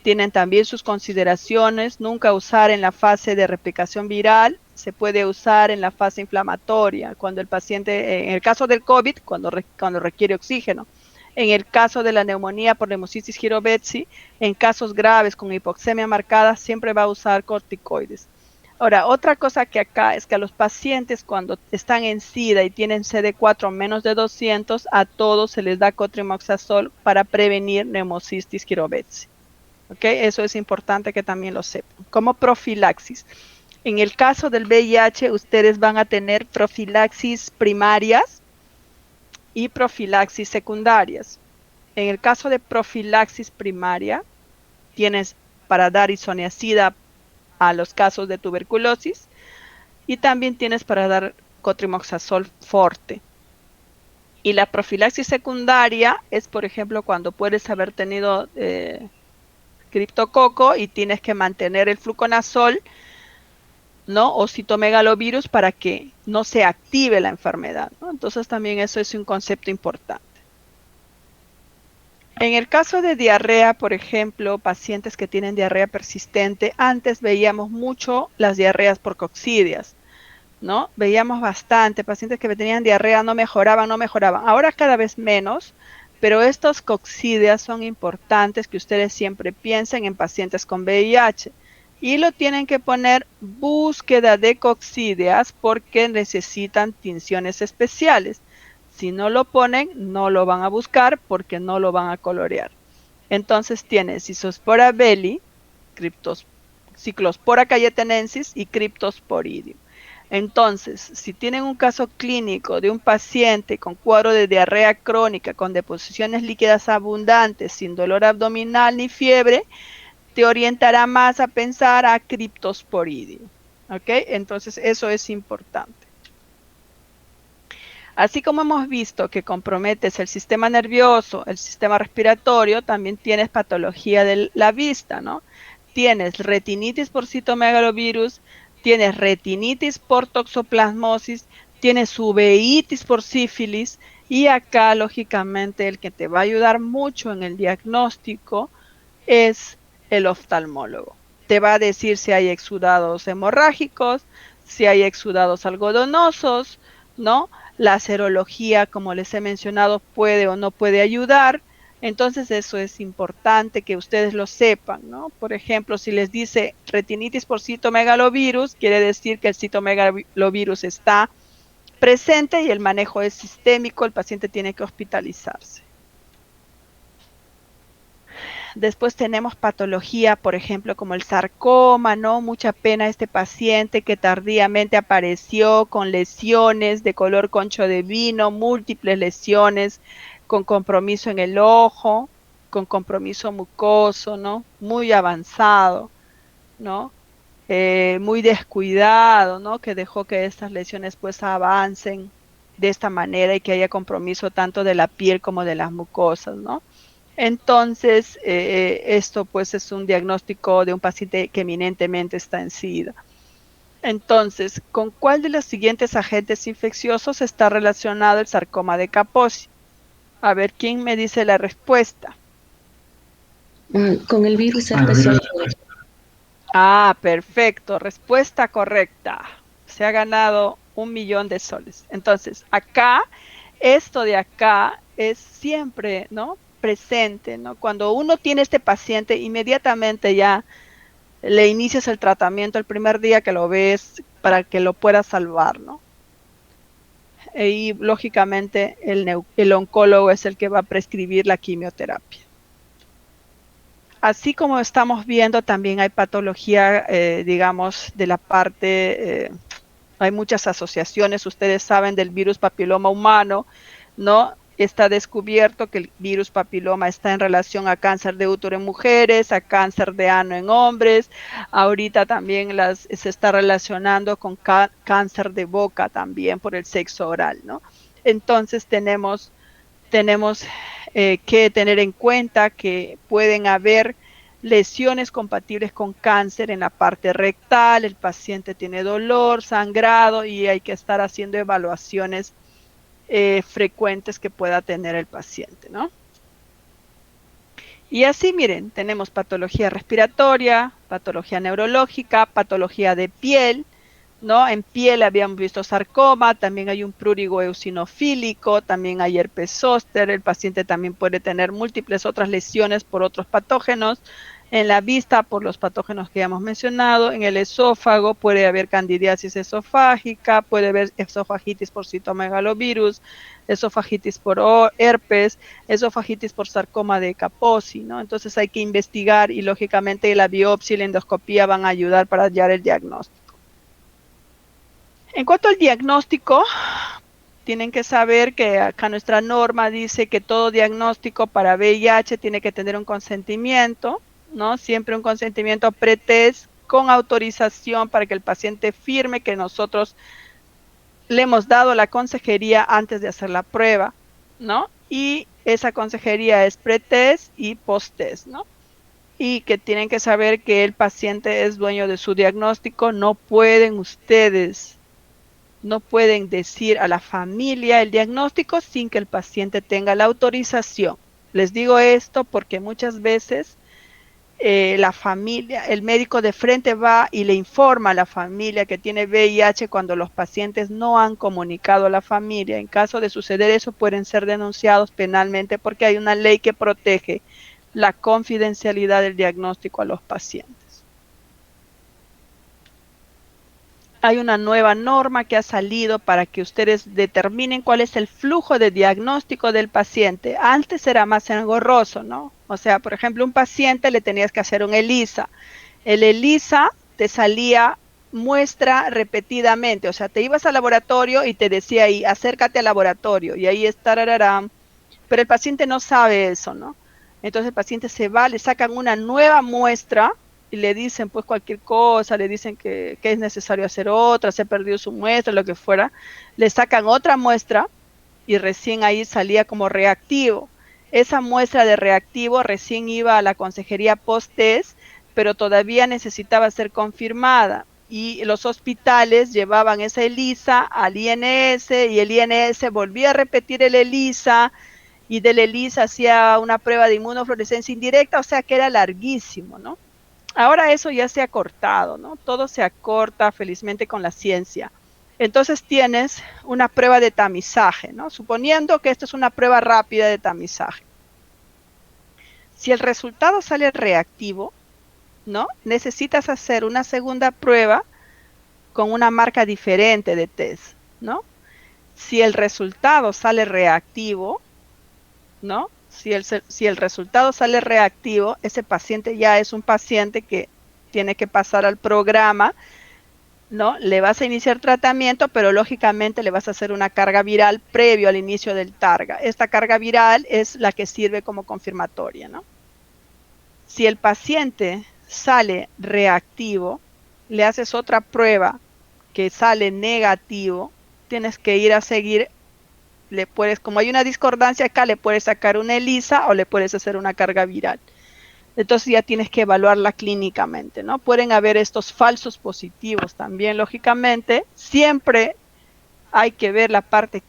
tienen también sus consideraciones. Nunca usar en la fase de replicación viral, se puede usar en la fase inflamatoria, cuando el paciente, en el caso del COVID, cuando requiere oxígeno. En el caso de la neumonía por neumocistis girovecii, en casos graves con hipoxemia marcada, siempre va a usar corticoides. Ahora, otra cosa que acá es que a los pacientes cuando están en SIDA y tienen CD4 menos de 200, a todos se les da cotrimoxazol para prevenir neumocistis girovecii. ¿Ok? Eso es importante que también lo sepan. Como profilaxis. En el caso del VIH, ustedes van a tener profilaxis primarias y profilaxis secundarias. En el caso de profilaxis primaria, tienes para dar isoniazida a los casos de tuberculosis y también tienes para dar cotrimoxazol forte. Y la profilaxis secundaria es, por ejemplo, cuando puedes haber tenido criptococo y tienes que mantener el fluconazol, ¿no? O citomegalovirus para que no se active la enfermedad, ¿no? Entonces también eso es un concepto importante. En el caso de diarrea, por ejemplo, pacientes que tienen diarrea persistente, antes veíamos mucho las diarreas por coccidias, ¿no? Veíamos bastante pacientes que tenían diarrea, no mejoraban. Ahora cada vez menos, pero estos coccidias son importantes que ustedes siempre piensen en pacientes con VIH. Y lo tienen que poner búsqueda de coccidias porque necesitan tinciones especiales. Si no lo ponen, no lo van a buscar porque no lo van a colorear. Entonces tienes Cystospora belli, Cyclospora cayetanensis y Cryptosporidium. Entonces, si tienen un caso clínico de un paciente con cuadro de diarrea crónica, con deposiciones líquidas abundantes, sin dolor abdominal ni fiebre, te orientará más a pensar a Cryptosporidium. ¿Ok? Entonces, eso es importante. Así como hemos visto que comprometes el sistema nervioso, el sistema respiratorio, también tienes patología de la vista, ¿no? Tienes retinitis por citomegalovirus, tienes retinitis por toxoplasmosis, tienes uveitis por sífilis y acá, lógicamente, el que te va a ayudar mucho en el diagnóstico es el oftalmólogo. Te va a decir si hay exudados hemorrágicos, si hay exudados algodonosos, ¿no? La serología, como les he mencionado, puede o no puede ayudar. Entonces eso es importante que ustedes lo sepan, ¿no? Por ejemplo, si les dice retinitis por citomegalovirus, quiere decir que el citomegalovirus está presente y el manejo es sistémico, el paciente tiene que hospitalizarse. Después tenemos patología, por ejemplo, como el sarcoma, ¿no? Mucha pena este paciente que tardíamente apareció con lesiones de color concho de vino, múltiples lesiones, con compromiso en el ojo, con compromiso mucoso, ¿no? Muy avanzado, ¿no? Muy descuidado, ¿no? Que dejó que estas lesiones pues avancen de esta manera y que haya compromiso tanto de la piel como de las mucosas, ¿no? Entonces, esto pues es un diagnóstico de un paciente que eminentemente está en SIDA. Entonces, ¿con cuál de los siguientes agentes infecciosos está relacionado el sarcoma de Kaposi? A ver, ¿quién me dice la respuesta? Con el virus herpes zóster. Ah, perfecto. Respuesta correcta. Se ha ganado 1.000.000 de soles. Entonces, acá, esto de acá es siempre, ¿no? Presente, ¿no? Cuando uno tiene este paciente, inmediatamente ya le inicias el tratamiento el primer día que lo ves para que lo puedas salvar, ¿no? Y lógicamente el oncólogo es el que va a prescribir la quimioterapia. Así como estamos viendo, también hay patología, digamos, de la parte, hay muchas asociaciones, ustedes saben del virus papiloma humano, ¿no? Está descubierto que el virus papiloma está en relación a cáncer de útero en mujeres, a cáncer de ano en hombres, ahorita también se está relacionando con cáncer de boca también por el sexo oral, ¿no? Entonces tenemos que tener en cuenta que pueden haber lesiones compatibles con cáncer en la parte rectal, el paciente tiene dolor, sangrado y hay que estar haciendo evaluaciones frecuentes que pueda tener el paciente, ¿no? Y así, miren, tenemos patología respiratoria, patología neurológica, patología de piel, ¿no? En piel habíamos visto sarcoma, también hay un prurigo eosinofílico, también hay herpes zóster, el paciente también puede tener múltiples otras lesiones por otros patógenos, en la vista por los patógenos que ya hemos mencionado, en el esófago puede haber candidiasis esofágica, puede haber esofagitis por citomegalovirus, esofagitis por herpes, esofagitis por sarcoma de Kaposi, ¿no? Entonces hay que investigar y lógicamente la biopsia y la endoscopía van a ayudar para hallar el diagnóstico. En cuanto al diagnóstico, tienen que saber que acá nuestra norma dice que todo diagnóstico para VIH tiene que tener un consentimiento, ¿no? Siempre un consentimiento pre-test con autorización para que el paciente firme que nosotros le hemos dado la consejería antes de hacer la prueba, ¿no? Y esa consejería es pre-test y post-test, ¿no? Y que tienen que saber que el paciente es dueño de su diagnóstico, no pueden decir a la familia el diagnóstico sin que el paciente tenga la autorización. Les digo esto porque muchas veces la familia, el médico de frente va y le informa a la familia que tiene VIH cuando los pacientes no han comunicado a la familia. En caso de suceder eso, pueden ser denunciados penalmente porque hay una ley que protege la confidencialidad del diagnóstico a los pacientes. Hay una nueva norma que ha salido para que ustedes determinen cuál es el flujo de diagnóstico del paciente. Antes era más engorroso, ¿no? O sea, por ejemplo, un paciente le tenías que hacer un ELISA. El ELISA te salía muestra repetidamente, o sea, te ibas al laboratorio y te decía ahí, acércate al laboratorio, y ahí está, pero el paciente no sabe eso, ¿no? Entonces el paciente se va, le sacan una nueva muestra, y le dicen pues cualquier cosa, le dicen que es necesario hacer otra, se perdió su muestra, lo que fuera, le sacan otra muestra y recién ahí salía como reactivo. Esa muestra de reactivo recién iba a la consejería post-test, pero todavía necesitaba ser confirmada y los hospitales llevaban esa ELISA al INS y el INS volvía a repetir el ELISA y del ELISA hacía una prueba de inmunofluorescencia indirecta, o sea que era larguísimo, ¿no? Ahora eso ya se ha cortado, ¿no? Todo se acorta felizmente con la ciencia. Entonces tienes una prueba de tamizaje, ¿no? Suponiendo que esto es una prueba rápida de tamizaje. Si el resultado sale reactivo, ¿no? Necesitas hacer una segunda prueba con una marca diferente de test, ¿no? Si el resultado sale reactivo, ¿no? Si el resultado sale reactivo, ese paciente ya es un paciente que tiene que pasar al programa, ¿no? Le vas a iniciar tratamiento, pero lógicamente le vas a hacer una carga viral previo al inicio del targa. Esta carga viral es la que sirve como confirmatoria, ¿no? Si el paciente sale reactivo, le haces otra prueba que sale negativo, tienes que ir a seguir. Como hay una discordancia acá, le puedes sacar una ELISA o le puedes hacer una carga viral. entonces ya tienes que evaluarla clínicamente, ¿no? Pueden haber estos falsos positivos también, lógicamente, siempre hay que ver la parte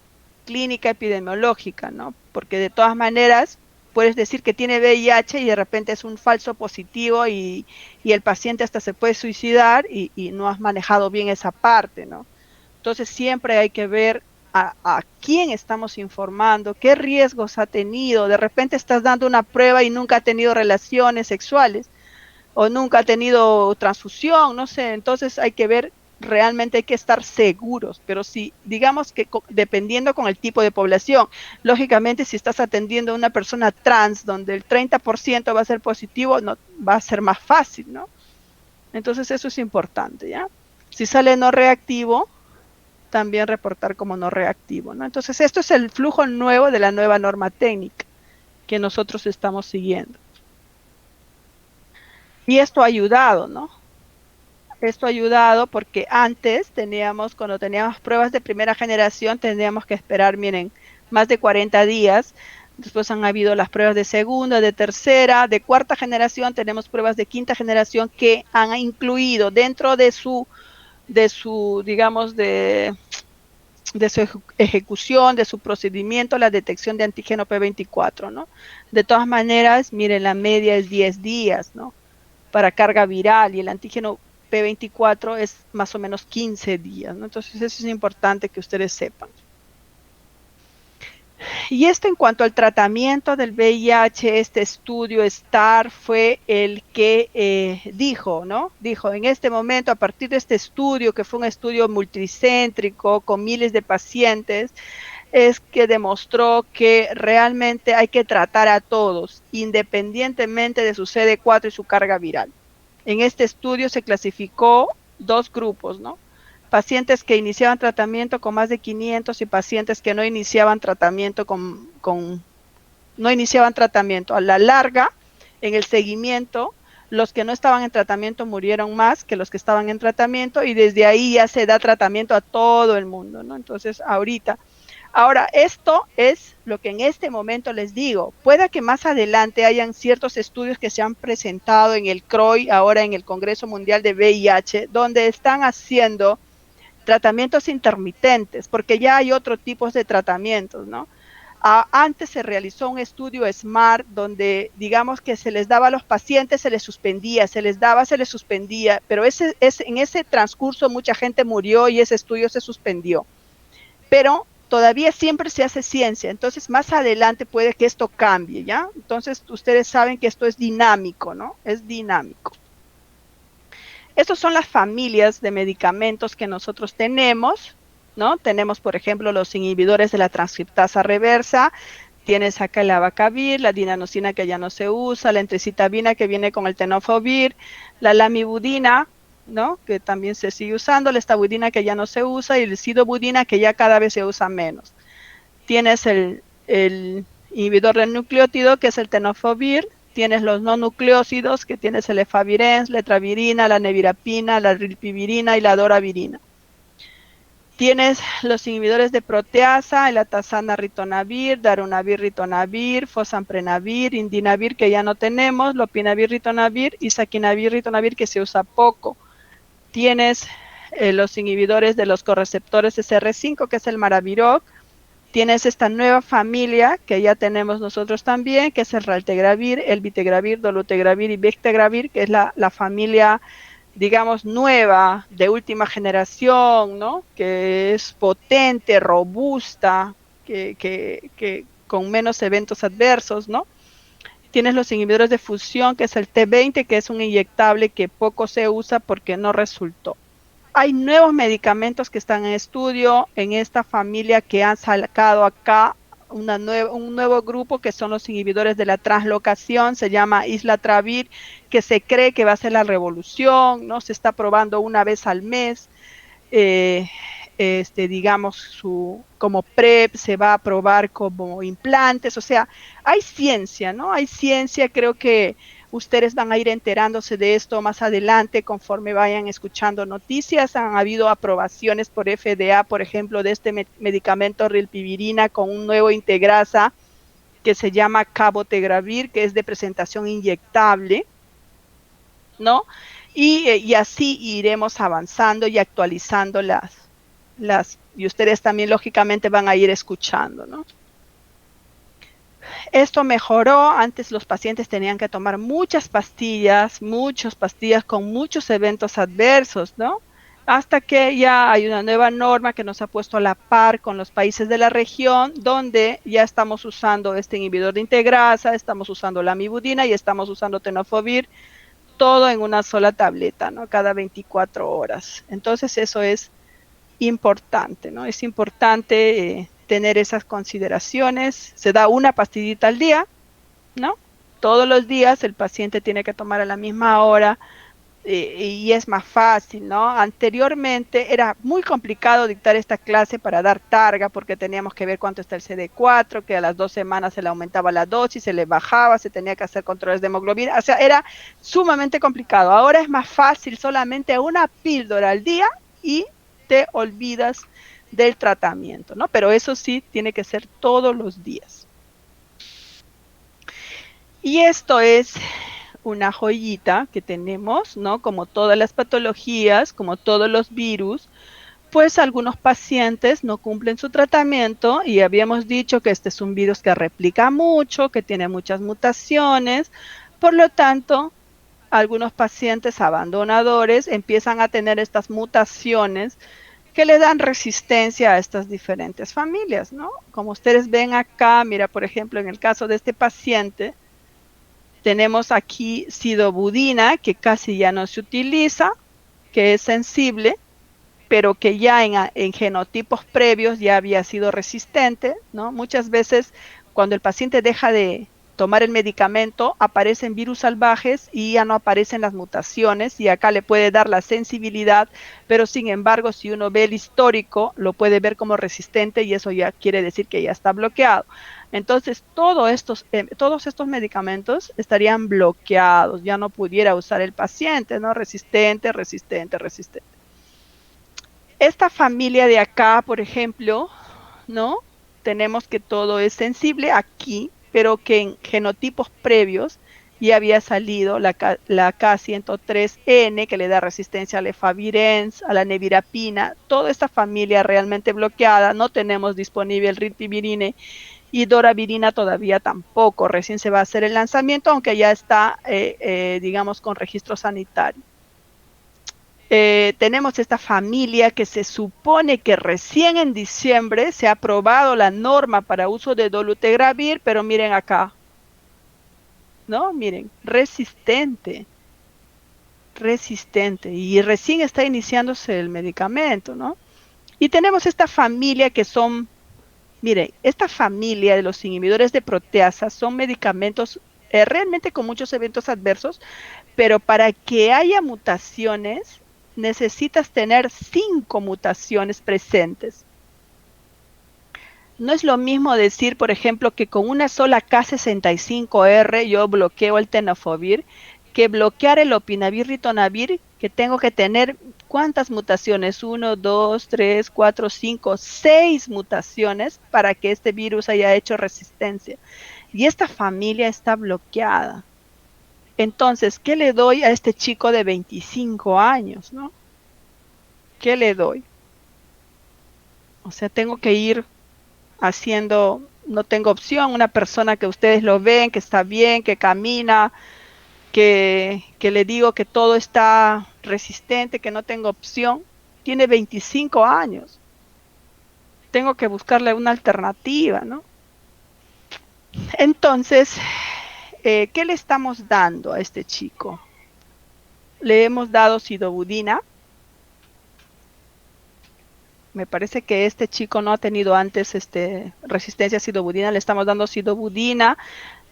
clínica epidemiológica, ¿no? Porque de todas maneras puedes decir que tiene VIH y de repente es un falso positivo y el paciente hasta se puede suicidar y no has manejado bien esa parte, ¿no? Entonces siempre hay que ver a quién estamos informando, qué riesgos ha tenido. De repente estás dando una prueba y nunca ha tenido relaciones sexuales o nunca ha tenido transfusión, no sé. Entonces hay que ver, realmente hay que estar seguros, pero si digamos que dependiendo con el tipo de población, lógicamente si estás atendiendo a una persona trans donde el 30% va a ser positivo, no va a ser más fácil, ¿no? Entonces eso es importante, ¿ya? Si sale no reactivo, también reportar como no reactivo, ¿no? Entonces esto es el flujo nuevo de la nueva norma técnica que nosotros estamos siguiendo. Y esto ha ayudado, ¿no? Esto ha ayudado porque antes teníamos, cuando teníamos pruebas de primera generación, teníamos que esperar, miren, más de 40 días. Después han habido las pruebas de segunda, de tercera, de cuarta generación. Tenemos pruebas de quinta generación que han incluido dentro de su digamos, de su ejecución, de su procedimiento, la detección de antígeno P24, ¿no? De todas maneras, miren, la media es 10 días, ¿no? Para carga viral y el antígeno P24 es más o menos 15 días, ¿no? Entonces eso es importante que ustedes sepan. Y esto en cuanto al tratamiento del VIH, este estudio STAR fue el que dijo, ¿no? Dijo, en este momento, a partir de este estudio, que fue un estudio multicéntrico con miles de pacientes, es que demostró que realmente hay que tratar a todos, independientemente de su CD4 y su carga viral. En este estudio se clasificó 2 grupos, ¿no? Pacientes que iniciaban tratamiento con más de 500 y pacientes que no iniciaban tratamiento no iniciaban tratamiento. A la larga, en el seguimiento, los que no estaban en tratamiento murieron más que los que estaban en tratamiento y desde ahí ya se da tratamiento a todo el mundo, ¿no? Entonces, ahora, esto es lo que en este momento les digo. Pueda que más adelante hayan ciertos estudios que se han presentado en el CROI, ahora en el Congreso Mundial de VIH, donde están haciendo tratamientos intermitentes, porque ya hay otros tipos de tratamientos, ¿no? Antes se realizó un estudio SMART donde digamos que se les daba a los pacientes, se les suspendía, se les daba, se les suspendía, pero en ese transcurso mucha gente murió y ese estudio se suspendió. Pero todavía siempre se hace ciencia, entonces más adelante puede que esto cambie, ¿ya? Entonces ustedes saben que esto es dinámico, ¿no? Es dinámico. Estas son las familias de medicamentos que nosotros tenemos, ¿no? Tenemos, por ejemplo, los inhibidores de la transcriptasa reversa. Tienes acá el abacavir, la dinanocina que ya no se usa, la entecitabina que viene con el tenofovir, la lamivudina, ¿no? Que también se sigue usando, la estabudina que ya no se usa y el sidobudina que ya cada vez se usa menos. Tienes el inhibidor del nucleótido que es el tenofovir. Tienes los no nucleósidos, que tienes el efavirenz, la etravirina, la nevirapina, la rilpivirina y la doravirina. Tienes los inhibidores de proteasa, el atazana ritonavir, darunavir ritonavir, fosamprenavir, indinavir que ya no tenemos, lopinavir ritonavir y saquinavir ritonavir que se usa poco. Tienes los inhibidores de los correceptores SR5 que es el maraviroc. Tienes esta nueva familia que ya tenemos nosotros también, que es el raltegravir, el vitegravir, dolutegravir y bictegravir, que es la familia, digamos, nueva, de última generación, ¿no? Que es potente, robusta, que con menos eventos adversos, ¿no? Tienes los inhibidores de fusión, que es el T20, que es un inyectable que poco se usa porque no resultó. Hay nuevos medicamentos que están en estudio en esta familia que han sacado acá un nuevo grupo que son los inhibidores de la translocación, se llama islatravir, que se cree que va a ser la revolución, ¿no? Se está probando una vez al mes, digamos, como PrEP, se va a probar como implantes, o sea, hay ciencia, ¿no? Hay ciencia, creo que ustedes van a ir enterándose de esto más adelante conforme vayan escuchando noticias. Han habido aprobaciones por FDA, por ejemplo, de este medicamento rilpivirina con un nuevo integrasa que se llama cabotegravir, que es de presentación inyectable, ¿no? Y así iremos avanzando y actualizando y ustedes también lógicamente van a ir escuchando, ¿no? Esto mejoró. Antes los pacientes tenían que tomar muchas pastillas con muchos eventos adversos, ¿no? Hasta que ya hay una nueva norma que nos ha puesto a la par con los países de la región, donde ya estamos usando este inhibidor de integrasa, estamos usando la amibudina y estamos usando tenofovir, todo en una sola tableta, ¿no? Cada 24 horas. Entonces eso es importante, ¿no? Es importante tener esas consideraciones. Se da una pastillita al día, ¿no? Todos los días el paciente tiene que tomar a la misma hora, y es más fácil, ¿no? Anteriormente era muy complicado dictar esta clase para dar targa, porque teníamos que ver cuánto está el CD4, que a las 2 semanas se le aumentaba la dosis, se le bajaba, se tenía que hacer controles de hemoglobina, o sea, era sumamente complicado. Ahora es más fácil, solamente una píldora al día y te olvidas del tratamiento, ¿no? Pero eso sí, tiene que ser todos los días. Y esto es una joyita que tenemos, ¿no? Como todas las patologías, como todos los virus, pues algunos pacientes no cumplen su tratamiento, y habíamos dicho que este es un virus que replica mucho, que tiene muchas mutaciones. Por lo tanto, algunos pacientes abandonadores empiezan a tener estas mutaciones que le dan resistencia a estas diferentes familias, ¿no? Como ustedes ven acá, mira, por ejemplo, en el caso de este paciente, tenemos aquí sidobudina, que casi ya no se utiliza, que es sensible, pero que ya en genotipos previos ya había sido resistente, ¿no? Muchas veces cuando el paciente deja de tomar el medicamento, aparecen virus salvajes y ya no aparecen las mutaciones, y acá le puede dar la sensibilidad, pero sin embargo, si uno ve el histórico, lo puede ver como resistente, y eso ya quiere decir que ya está bloqueado. Entonces, todos estos medicamentos estarían bloqueados, ya no pudiera usar el paciente, ¿no? Resistente. Esta familia de acá, por ejemplo, ¿no? Tenemos que todo es sensible aquí, pero que en genotipos previos ya había salido la K103N, que le da resistencia al efavirenz, a la nevirapina. Toda esta familia realmente bloqueada. No tenemos disponible el rilpivirine, y doravirina todavía tampoco. Recién se va a hacer el lanzamiento, aunque ya está, digamos, con registro sanitario. Tenemos esta familia que se supone que recién en diciembre se ha aprobado la norma para uso de dolutegravir, pero miren acá, ¿no? Miren, resistente, y recién está iniciándose el medicamento, ¿no? Y tenemos esta familia que son, miren, esta familia de los inhibidores de proteasa son medicamentos realmente con muchos eventos adversos, pero para que haya mutaciones necesitas tener 5 mutaciones presentes. No es lo mismo decir, por ejemplo, que con una sola K65R yo bloqueo el tenofovir, que bloquear el opinavir ritonavir, que tengo que tener, ¿cuántas mutaciones? 1, 2, 3, 4, 5, 6 mutaciones para que este virus haya hecho resistencia. Y esta familia está bloqueada. Entonces, ¿qué le doy a este chico de 25 años, no? ¿Qué le doy? O sea, tengo que ir haciendo, no tengo opción. Una persona que ustedes lo ven, que está bien, que camina, que le digo que todo está resistente, que no tengo opción, tiene 25 años. Tengo que buscarle una alternativa, ¿no? Entonces, ¿qué le estamos dando a este chico? Le hemos dado sidobudina. Me parece que este chico no ha tenido antes resistencia a sidobudina. Le estamos dando sidobudina.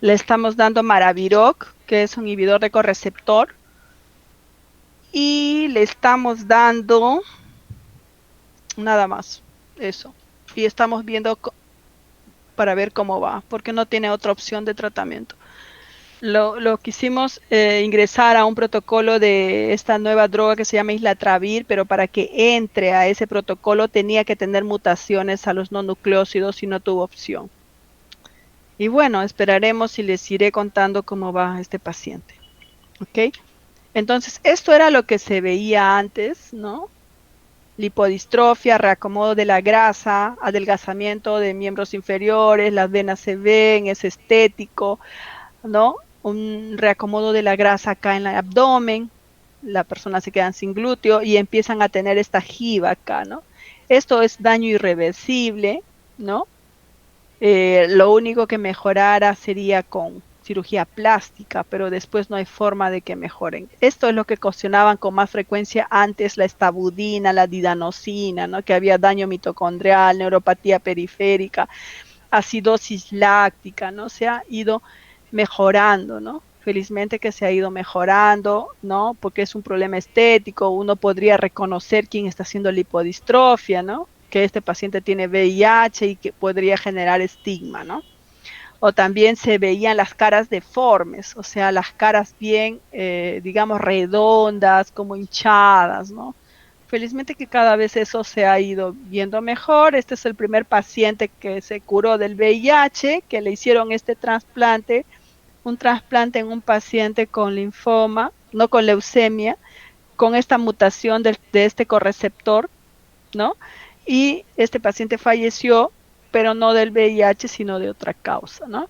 Le estamos dando maraviroc, que es un inhibidor de correceptor. Y le estamos dando nada más, eso. Y estamos viendo para ver cómo va, porque no tiene otra opción de tratamiento. Lo quisimos ingresar a un protocolo de esta nueva droga que se llama islatravir, pero para que entre a ese protocolo tenía que tener mutaciones a los no nucleósidos y no tuvo opción. Y bueno, esperaremos y les iré contando cómo va este paciente. ¿Ok? Entonces, esto era lo que se veía antes, ¿no? Lipodistrofia, reacomodo de la grasa, adelgazamiento de miembros inferiores, las venas se ven, es estético, ¿no? Un reacomodo de la grasa acá en el abdomen, la persona se queda sin glúteo y empiezan a tener esta jiba acá, ¿no? Esto es daño irreversible, ¿no? Lo único que mejorara sería con cirugía plástica, pero después no hay forma de que mejoren. Esto es lo que cuestionaban con más frecuencia antes la estabudina, la didanosina, ¿no? Que había daño mitocondrial, neuropatía periférica, acidosis láctica, ¿no? Se ha ido mejorando, ¿no? Felizmente que se ha ido mejorando, ¿no? Porque es un problema estético, uno podría reconocer quién está haciendo lipodistrofia, ¿no? Que este paciente tiene VIH y que podría generar estigma, ¿no? O también se veían las caras deformes, o sea, las caras bien, digamos, redondas, como hinchadas, ¿no? Felizmente que cada vez eso se ha ido viendo mejor. Este es el primer paciente que se curó del VIH, que le hicieron este trasplante, un trasplante en un paciente con linfoma, no con leucemia, con esta mutación de este correceptor, ¿no? Y este paciente falleció, pero no del VIH, sino de otra causa, ¿no?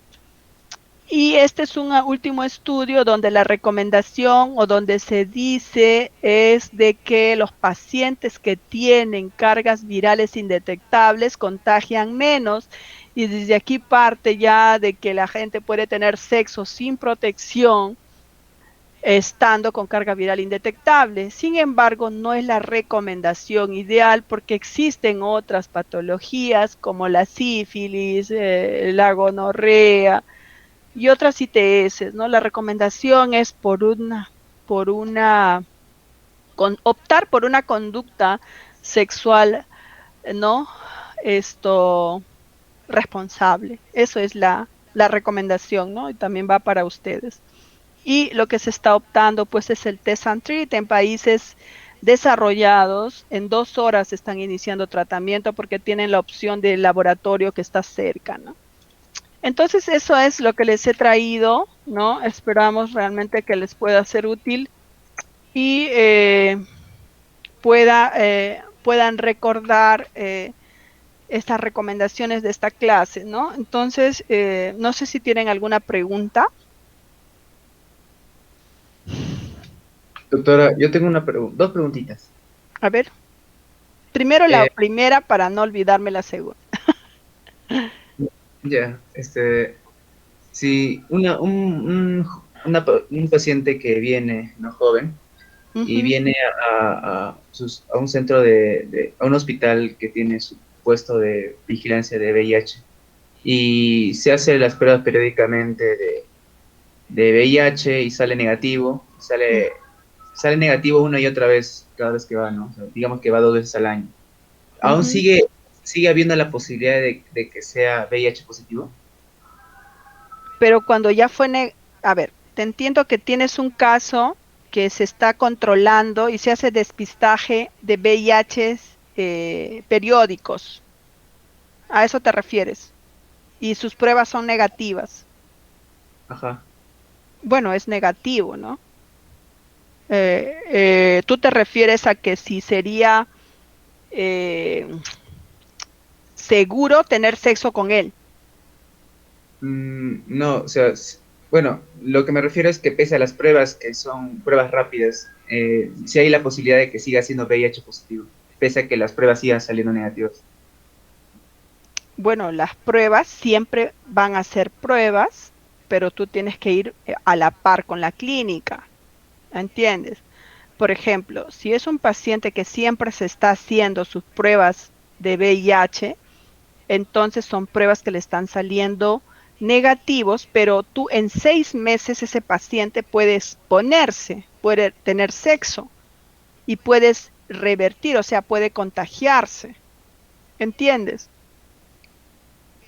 Y este es un último estudio donde la recomendación o donde se dice es de que los pacientes que tienen cargas virales indetectables contagian menos y desde aquí parte ya de que la gente puede tener sexo sin protección estando con carga viral indetectable. Sin embargo, no es la recomendación ideal porque existen otras patologías como la sífilis, la gonorrea y otras ITS, ¿no? La recomendación es optar por una conducta sexual, ¿no? Responsable. Eso es la recomendación, ¿no? Y también va para ustedes. Y lo que se está optando pues es el test and treat en países desarrollados. En 2 horas están iniciando tratamiento porque tienen la opción del laboratorio que está cerca, ¿no? Entonces eso es lo que les he traído, ¿no? Esperamos realmente que les pueda ser útil y puedan recordar estas recomendaciones de esta clase, ¿no? Entonces, no sé si tienen alguna pregunta. Doctora, yo tengo dos preguntitas. A ver, primero la primera para no olvidarme la segunda. Ya, si un paciente que viene, no joven, y viene a un centro a un hospital que tiene su puesto de vigilancia de VIH y se hace las pruebas periódicamente de VIH y sale negativo, sale negativo una y otra vez cada vez que va, ¿no? O sea, digamos que va 2 veces al año. ¿Aún sigue habiendo la posibilidad de que sea VIH positivo? Pero cuando ya a ver, te entiendo que tienes un caso que se está controlando y se hace despistaje de VIH periódicos. ¿A eso te refieres? Y sus pruebas son negativas. Ajá. Bueno, es negativo, ¿no? Tú te refieres a que si sería seguro tener sexo con él. No, o sea, bueno, lo que me refiero es que pese a las pruebas, que son pruebas rápidas, sí hay la posibilidad de que siga siendo VIH positivo, pese a que las pruebas sigan saliendo negativas. Bueno, las pruebas siempre van a ser pruebas, pero tú tienes que ir a la par con la clínica, ¿entiendes? Por ejemplo, si es un paciente que siempre se está haciendo sus pruebas de VIH, entonces son pruebas que le están saliendo negativos, pero tú en 6 meses ese paciente puede exponerse, puede tener sexo y puedes revertir, o sea, puede contagiarse, ¿entiendes?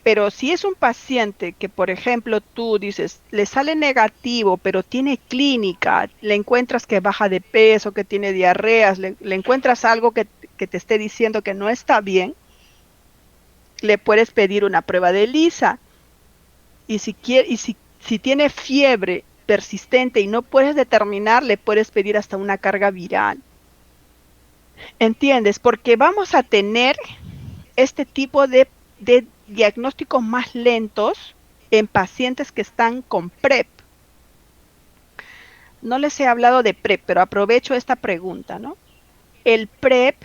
Pero si es un paciente que, por ejemplo, tú dices, le sale negativo, pero tiene clínica, le encuentras que baja de peso, que tiene diarreas, le encuentras algo que te esté diciendo que no está bien, le puedes pedir una prueba de ELISA. y si tiene fiebre persistente y no puedes determinar, le puedes pedir hasta una carga viral. ¿Entiendes? Porque vamos a tener este tipo de diagnósticos más lentos en pacientes que están con PrEP. No les he hablado de PrEP, pero aprovecho esta pregunta, ¿no? El PrEP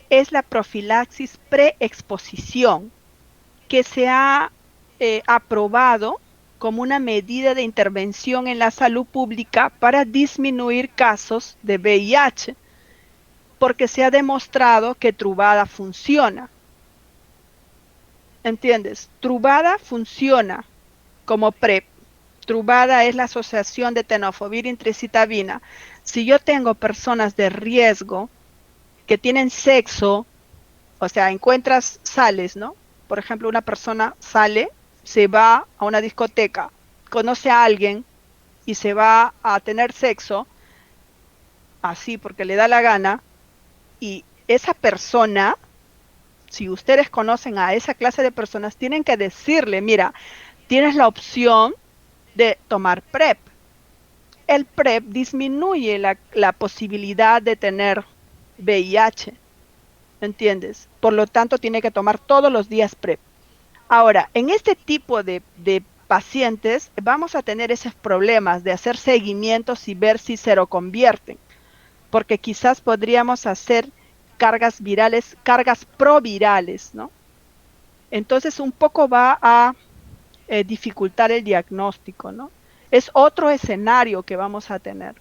es la profilaxis preexposición que se ha aprobado como una medida de intervención en la salud pública para disminuir casos de VIH, porque se ha demostrado que Truvada funciona. ¿Entiendes? Truvada funciona como PrEP. Truvada es la asociación de tenofovir y tricitabina. Si yo tengo personas de riesgo que tienen sexo, o sea, sales, ¿no? Por ejemplo, una persona sale, se va a una discoteca, conoce a alguien y se va a tener sexo, así porque le da la gana, y esa persona, si ustedes conocen a esa clase de personas, tienen que decirle, mira, tienes la opción de tomar PrEP. El PrEP disminuye la posibilidad de tener VIH, ¿entiendes? Por lo tanto, tiene que tomar todos los días PrEP. Ahora, en este tipo de pacientes vamos a tener esos problemas de hacer seguimientos y ver si se lo convierten, porque quizás podríamos hacer cargas virales, cargas provirales, ¿no? Entonces un poco va a dificultar el diagnóstico, ¿no? Es otro escenario que vamos a tener.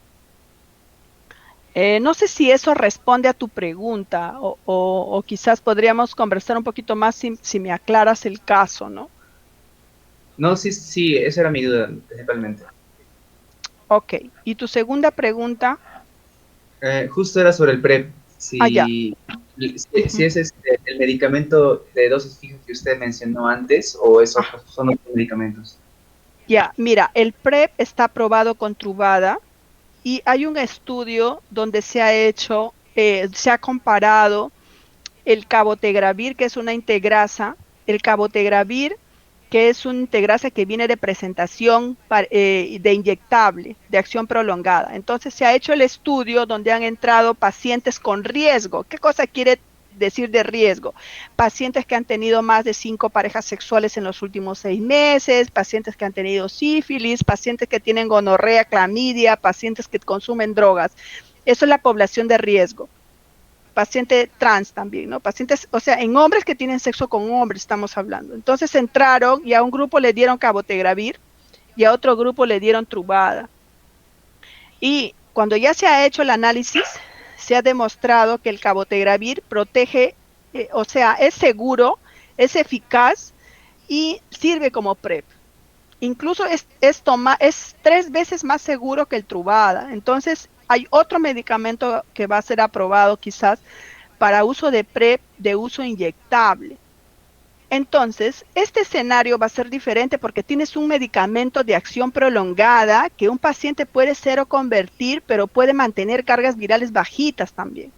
No sé si eso responde a tu pregunta o quizás podríamos conversar un poquito más si me aclaras el caso, ¿no? No, sí, esa era mi duda, principalmente. Ok, ¿y tu segunda pregunta? Justo era sobre el PrEP. Si es el medicamento de dosis fija que usted mencionó antes o son otros medicamentos. Ya, mira, el PrEP está aprobado con Truvada y hay un estudio donde se ha comparado el cabotegravir, que es una integrasa, el cabotegravir, que es una integrasa que viene de presentación de inyectable, de acción prolongada. Entonces se ha hecho el estudio donde han entrado pacientes con riesgo. ¿Qué cosa quiere decir de riesgo? Pacientes que han tenido más de 5 parejas sexuales en los últimos 6 meses, pacientes que han tenido sífilis, pacientes que tienen gonorrea, clamidia, pacientes que consumen drogas. Eso es la población de riesgo. Paciente trans también, ¿no? Pacientes, o sea, en hombres que tienen sexo con hombres estamos hablando. Entonces entraron y a un grupo le dieron cabotegravir y a otro grupo le dieron Truvada. Y cuando ya se ha hecho el análisis, se ha demostrado que el cabotegravir protege, o sea, es seguro, es eficaz y sirve como PrEP. Incluso es 3 veces más seguro que el Truvada. Entonces, hay otro medicamento que va a ser aprobado quizás para uso de PrEP de uso inyectable. Entonces, este escenario va a ser diferente porque tienes un medicamento de acción prolongada que un paciente puede seroconvertir, pero puede mantener cargas virales bajitas también.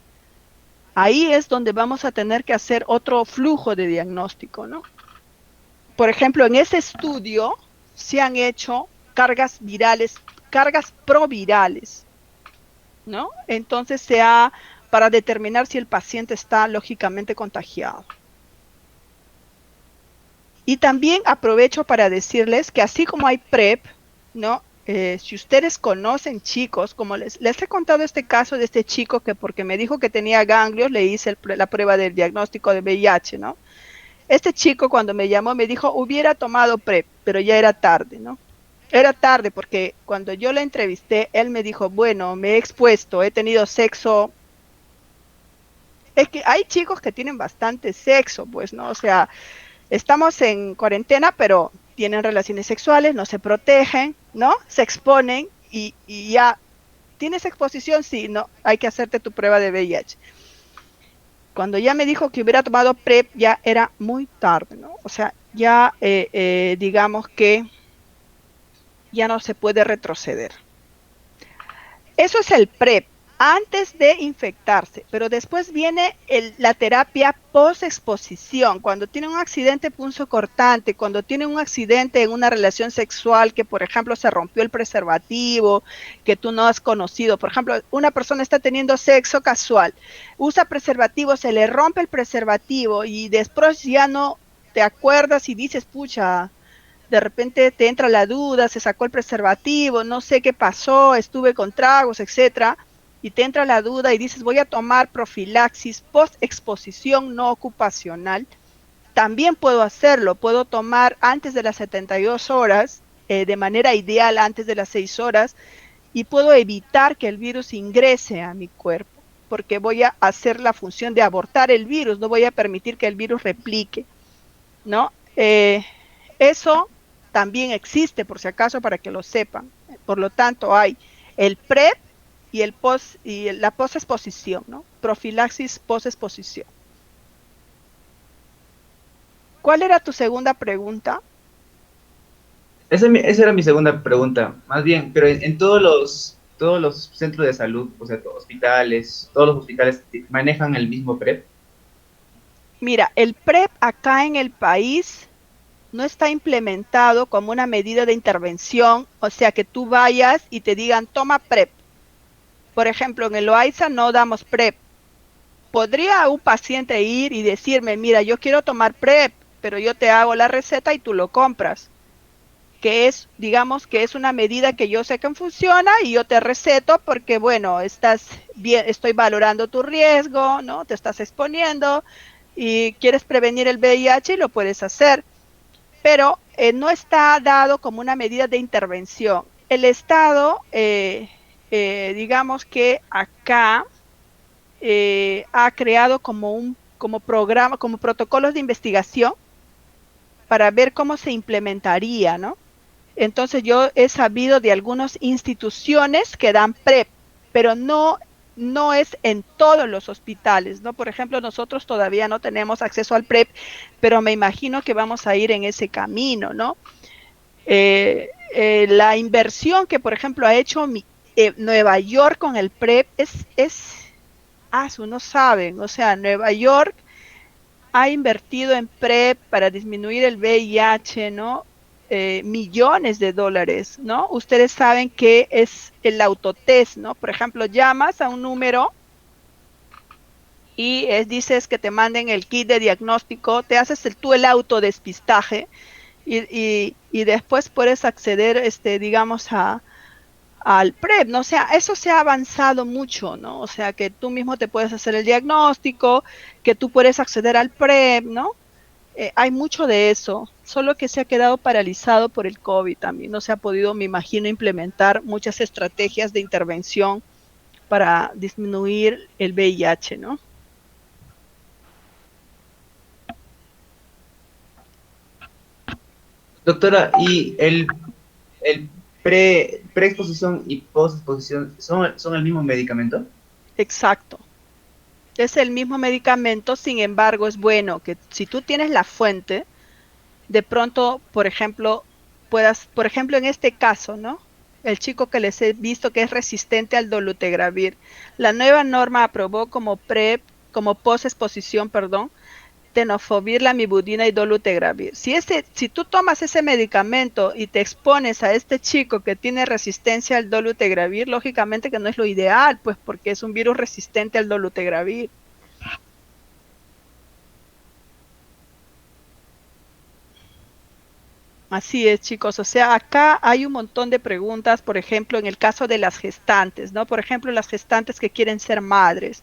Ahí es donde vamos a tener que hacer otro flujo de diagnóstico, ¿no? Por ejemplo, en ese estudio se han hecho cargas virales, cargas provirales, ¿no? Entonces para determinar si el paciente está lógicamente contagiado. Y también aprovecho para decirles que así como hay PrEP, ¿no? Si ustedes conocen chicos, como les he contado este caso de este chico que porque me dijo que tenía ganglios, le hice la prueba del diagnóstico de VIH, ¿no? Este chico cuando me llamó me dijo, hubiera tomado PrEP, pero ya era tarde, ¿no? Era tarde porque cuando yo la entrevisté, él me dijo, bueno, me he expuesto, he tenido sexo. Es que hay chicos que tienen bastante sexo, pues, ¿no? O sea, estamos en cuarentena, pero tienen relaciones sexuales, no se protegen, ¿no? Se exponen y ya, ¿tienes exposición? Sí, no, hay que hacerte tu prueba de VIH. Cuando ya me dijo que hubiera tomado PrEP, ya era muy tarde, ¿no? O sea, ya digamos que ya no se puede retroceder. Eso es el PrEP. antes de infectarse, pero después viene la terapia post-exposición, cuando tiene un accidente punzocortante, cuando tiene un accidente en una relación sexual, que por ejemplo se rompió el preservativo, que tú no has conocido, por ejemplo, una persona está teniendo sexo casual, usa preservativo, se le rompe el preservativo y después ya no te acuerdas y dices, pucha, de repente te entra la duda, se sacó el preservativo, no sé qué pasó, estuve con tragos, etcétera, y te entra la duda y dices, voy a tomar profilaxis post-exposición no ocupacional, también puedo hacerlo, puedo tomar antes de las 72 horas, de manera ideal antes de las 6 horas, y puedo evitar que el virus ingrese a mi cuerpo, porque voy a hacer la función de abortar el virus, no voy a permitir que el virus replique, ¿no? Eso también existe, por si acaso, para que lo sepan. Por lo tanto, hay el PrEP y la posexposición, ¿no? Profilaxis posexposición. ¿Cuál era tu segunda pregunta? Esa era mi segunda pregunta, más bien, pero en todos los centros de salud, o sea, todos los hospitales manejan el mismo PrEP. Mira, el PrEP acá en el país no está implementado como una medida de intervención, o sea, que tú vayas y te digan, toma PrEP. Por ejemplo, en el Loaiza no damos PrEP. ¿Podría un paciente ir y decirme, mira, yo quiero tomar PrEP, pero yo te hago la receta y tú lo compras? Que es, digamos, que es una medida que yo sé que funciona y yo te receto porque, bueno, estás bien, estoy valorando tu riesgo, ¿no? Te estás exponiendo y quieres prevenir el VIH y lo puedes hacer. Pero no está dado como una medida de intervención. El Estado, digamos que acá ha creado como programa, como protocolos de investigación para ver cómo se implementaría, ¿no? Entonces yo he sabido de algunas instituciones que dan PrEP, pero no es en todos los hospitales, ¿no? Por ejemplo, nosotros todavía no tenemos acceso al PrEP, pero me imagino que vamos a ir en ese camino, ¿no? La inversión que, por ejemplo, ha hecho Nueva York con el PrEP no saben, o sea, Nueva York ha invertido en PrEP para disminuir el VIH, ¿no? Millones de dólares, ¿no? Ustedes saben que es el autotest, ¿no? Por ejemplo, llamas a un número y dices que te manden el kit de diagnóstico, te haces tú el autodespistaje y después puedes acceder, digamos, al PrEP, ¿no? O sea, eso se ha avanzado mucho, ¿no? O sea, que tú mismo te puedes hacer el diagnóstico, que tú puedes acceder al PrEP, ¿no? Hay mucho de eso, solo que se ha quedado paralizado por el COVID también. No se ha podido, me imagino, implementar muchas estrategias de intervención para disminuir el VIH, ¿no? Doctora, ¿y el preexposición y posexposición son el mismo medicamento? Exacto. Es el mismo medicamento, sin embargo, es bueno que si tú tienes la fuente, de pronto, por ejemplo, en este caso, ¿no? El chico que les he visto que es resistente al dolutegravir. La nueva norma aprobó como posexposición, tenofovir, lamivudina y dolutegravir. Si tú tomas ese medicamento y te expones a este chico que tiene resistencia al dolutegravir, lógicamente que no es lo ideal, pues porque es un virus resistente al dolutegravir. Así es, chicos. O sea, acá hay un montón de preguntas, por ejemplo, en el caso de las gestantes, ¿no? Por ejemplo, las gestantes que quieren ser madres.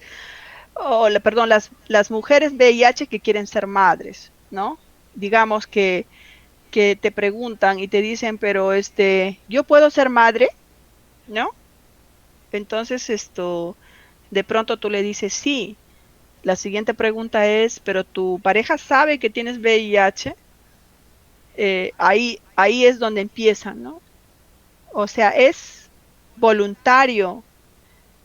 Las mujeres VIH que quieren ser madres, ¿no? Digamos que te preguntan y te dicen, pero ¿yo puedo ser madre? ¿No? Entonces, de pronto tú le dices sí. La siguiente pregunta es, ¿pero tu pareja sabe que tienes VIH? Ahí es donde empiezan, ¿no? O sea, es voluntario,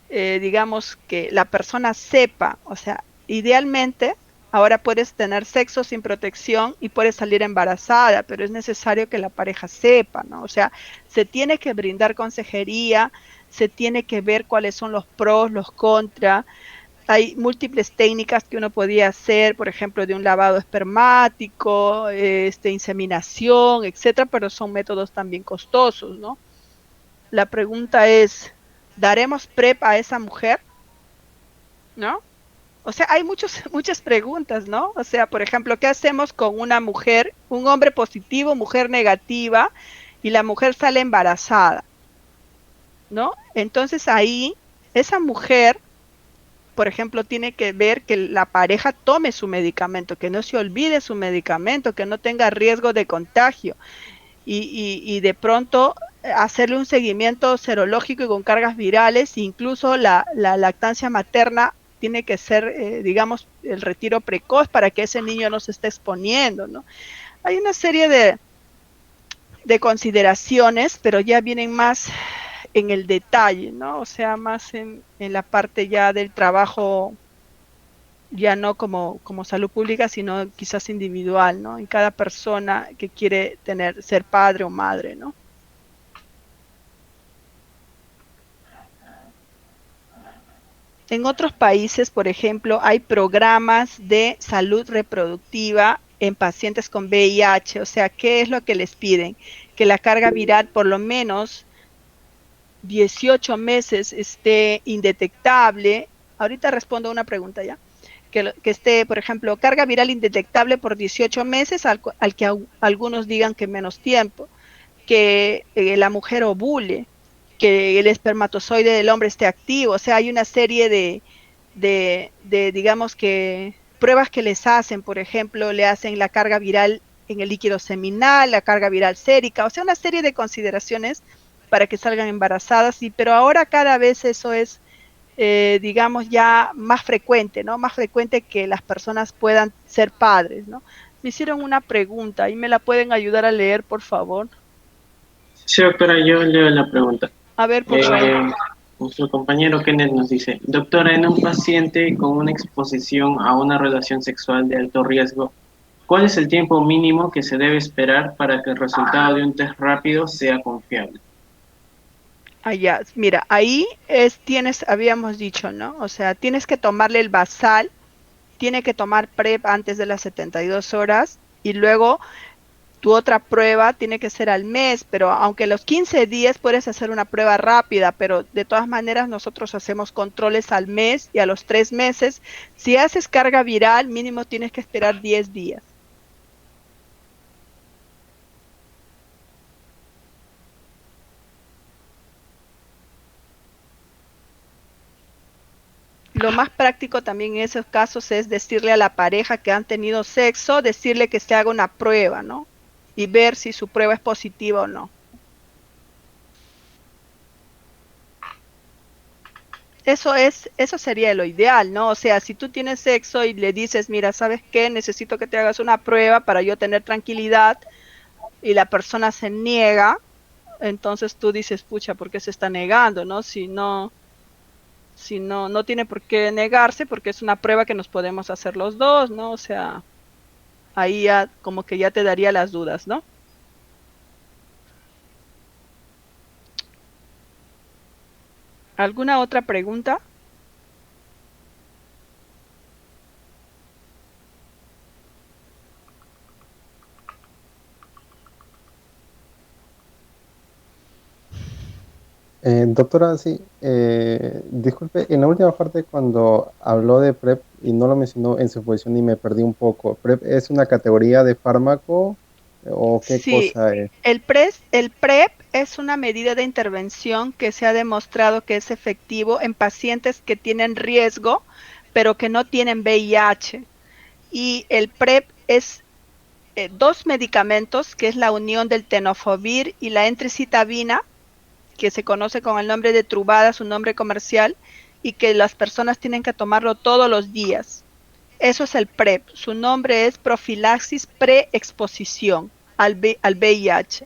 digamos, que la persona sepa, o sea, idealmente ahora puedes tener sexo sin protección y puedes salir embarazada, pero es necesario que la pareja sepa, ¿no? O sea, se tiene que brindar consejería, se tiene que ver cuáles son los pros, los contras. Hay múltiples técnicas que uno podía hacer, por ejemplo, de un lavado espermático, inseminación, etcétera, pero son métodos también costosos, ¿no? La pregunta es, ¿daremos PrEP a esa mujer? ¿No? O sea, hay muchas preguntas, ¿no? O sea, por ejemplo, ¿qué hacemos con una mujer, un hombre positivo, mujer negativa, y la mujer sale embarazada? ¿No? Entonces ahí, esa mujer, por ejemplo, tiene que ver que la pareja tome su medicamento, que no se olvide su medicamento, que no tenga riesgo de contagio, y de pronto hacerle un seguimiento serológico y con cargas virales, incluso la lactancia materna tiene que ser, digamos, el retiro precoz para que ese niño no se esté exponiendo, ¿no? Hay una serie de consideraciones, pero ya vienen más en el detalle, ¿no? O sea, más en la parte ya del trabajo, ya no como salud pública, sino quizás individual, ¿no? En cada persona que quiere ser padre o madre, ¿no? En otros países, por ejemplo, hay programas de salud reproductiva en pacientes con VIH. O sea, ¿qué es lo que les piden? Que la carga viral por lo menos 18 meses esté indetectable. Ahorita respondo a una pregunta ya. Que esté, por ejemplo, carga viral indetectable por 18 meses, al que algunos digan que menos tiempo. Que la mujer ovule, que el espermatozoide del hombre esté activo. O sea, hay una serie de digamos que pruebas que les hacen, por ejemplo, le hacen la carga viral en el líquido seminal, la carga viral sérica, o sea, una serie de consideraciones para que salgan embarazadas, pero ahora cada vez eso es, digamos, ya más frecuente, ¿no? Más frecuente que las personas puedan ser padres, ¿no? Me hicieron una pregunta y me la pueden ayudar a leer, por favor. Sí, doctora, yo leo la pregunta. A ver, por favor. Nuestro compañero Kenneth nos dice, doctora, en un paciente con una exposición a una relación sexual de alto riesgo, ¿cuál es el tiempo mínimo que se debe esperar para que el resultado de un test rápido sea confiable? Allá, mira, ahí habíamos dicho, ¿no? O sea, tienes que tomarle el basal, tiene que tomar PrEP antes de las 72 horas y luego tu otra prueba tiene que ser al mes, pero aunque los 15 días puedes hacer una prueba rápida, pero de todas maneras nosotros hacemos controles al mes y a los 3 meses. Si haces carga viral, mínimo tienes que esperar 10 días. Lo más práctico también en esos casos es decirle a la pareja que han tenido sexo, decirle que se haga una prueba, ¿no? Y ver si su prueba es positiva o no. Eso sería lo ideal, ¿no? O sea, si tú tienes sexo y le dices, mira, ¿sabes qué? Necesito que te hagas una prueba para yo tener tranquilidad, y la persona se niega, entonces tú dices, pucha, ¿por qué se está negando, no? Si no tiene por qué negarse, porque es una prueba que nos podemos hacer los dos, ¿no? O sea, ahí ya como que ya te daría las dudas, ¿no? ¿Alguna otra pregunta? Doctora, sí, disculpe, en la última parte cuando habló de PrEP y no lo mencionó en su exposición y me perdí un poco, ¿PrEP es una categoría de fármaco o qué Sí, cosa es? el PrEP es una medida de intervención que se ha demostrado que es efectivo en pacientes que tienen riesgo, pero que no tienen VIH. Y el PrEP es 2 medicamentos, que es la unión del tenofovir y la entricitabina, que se conoce con el nombre de Truvada, su nombre comercial, y que las personas tienen que tomarlo todos los días. Eso es el PrEP. Su nombre es profilaxis preexposición al VIH.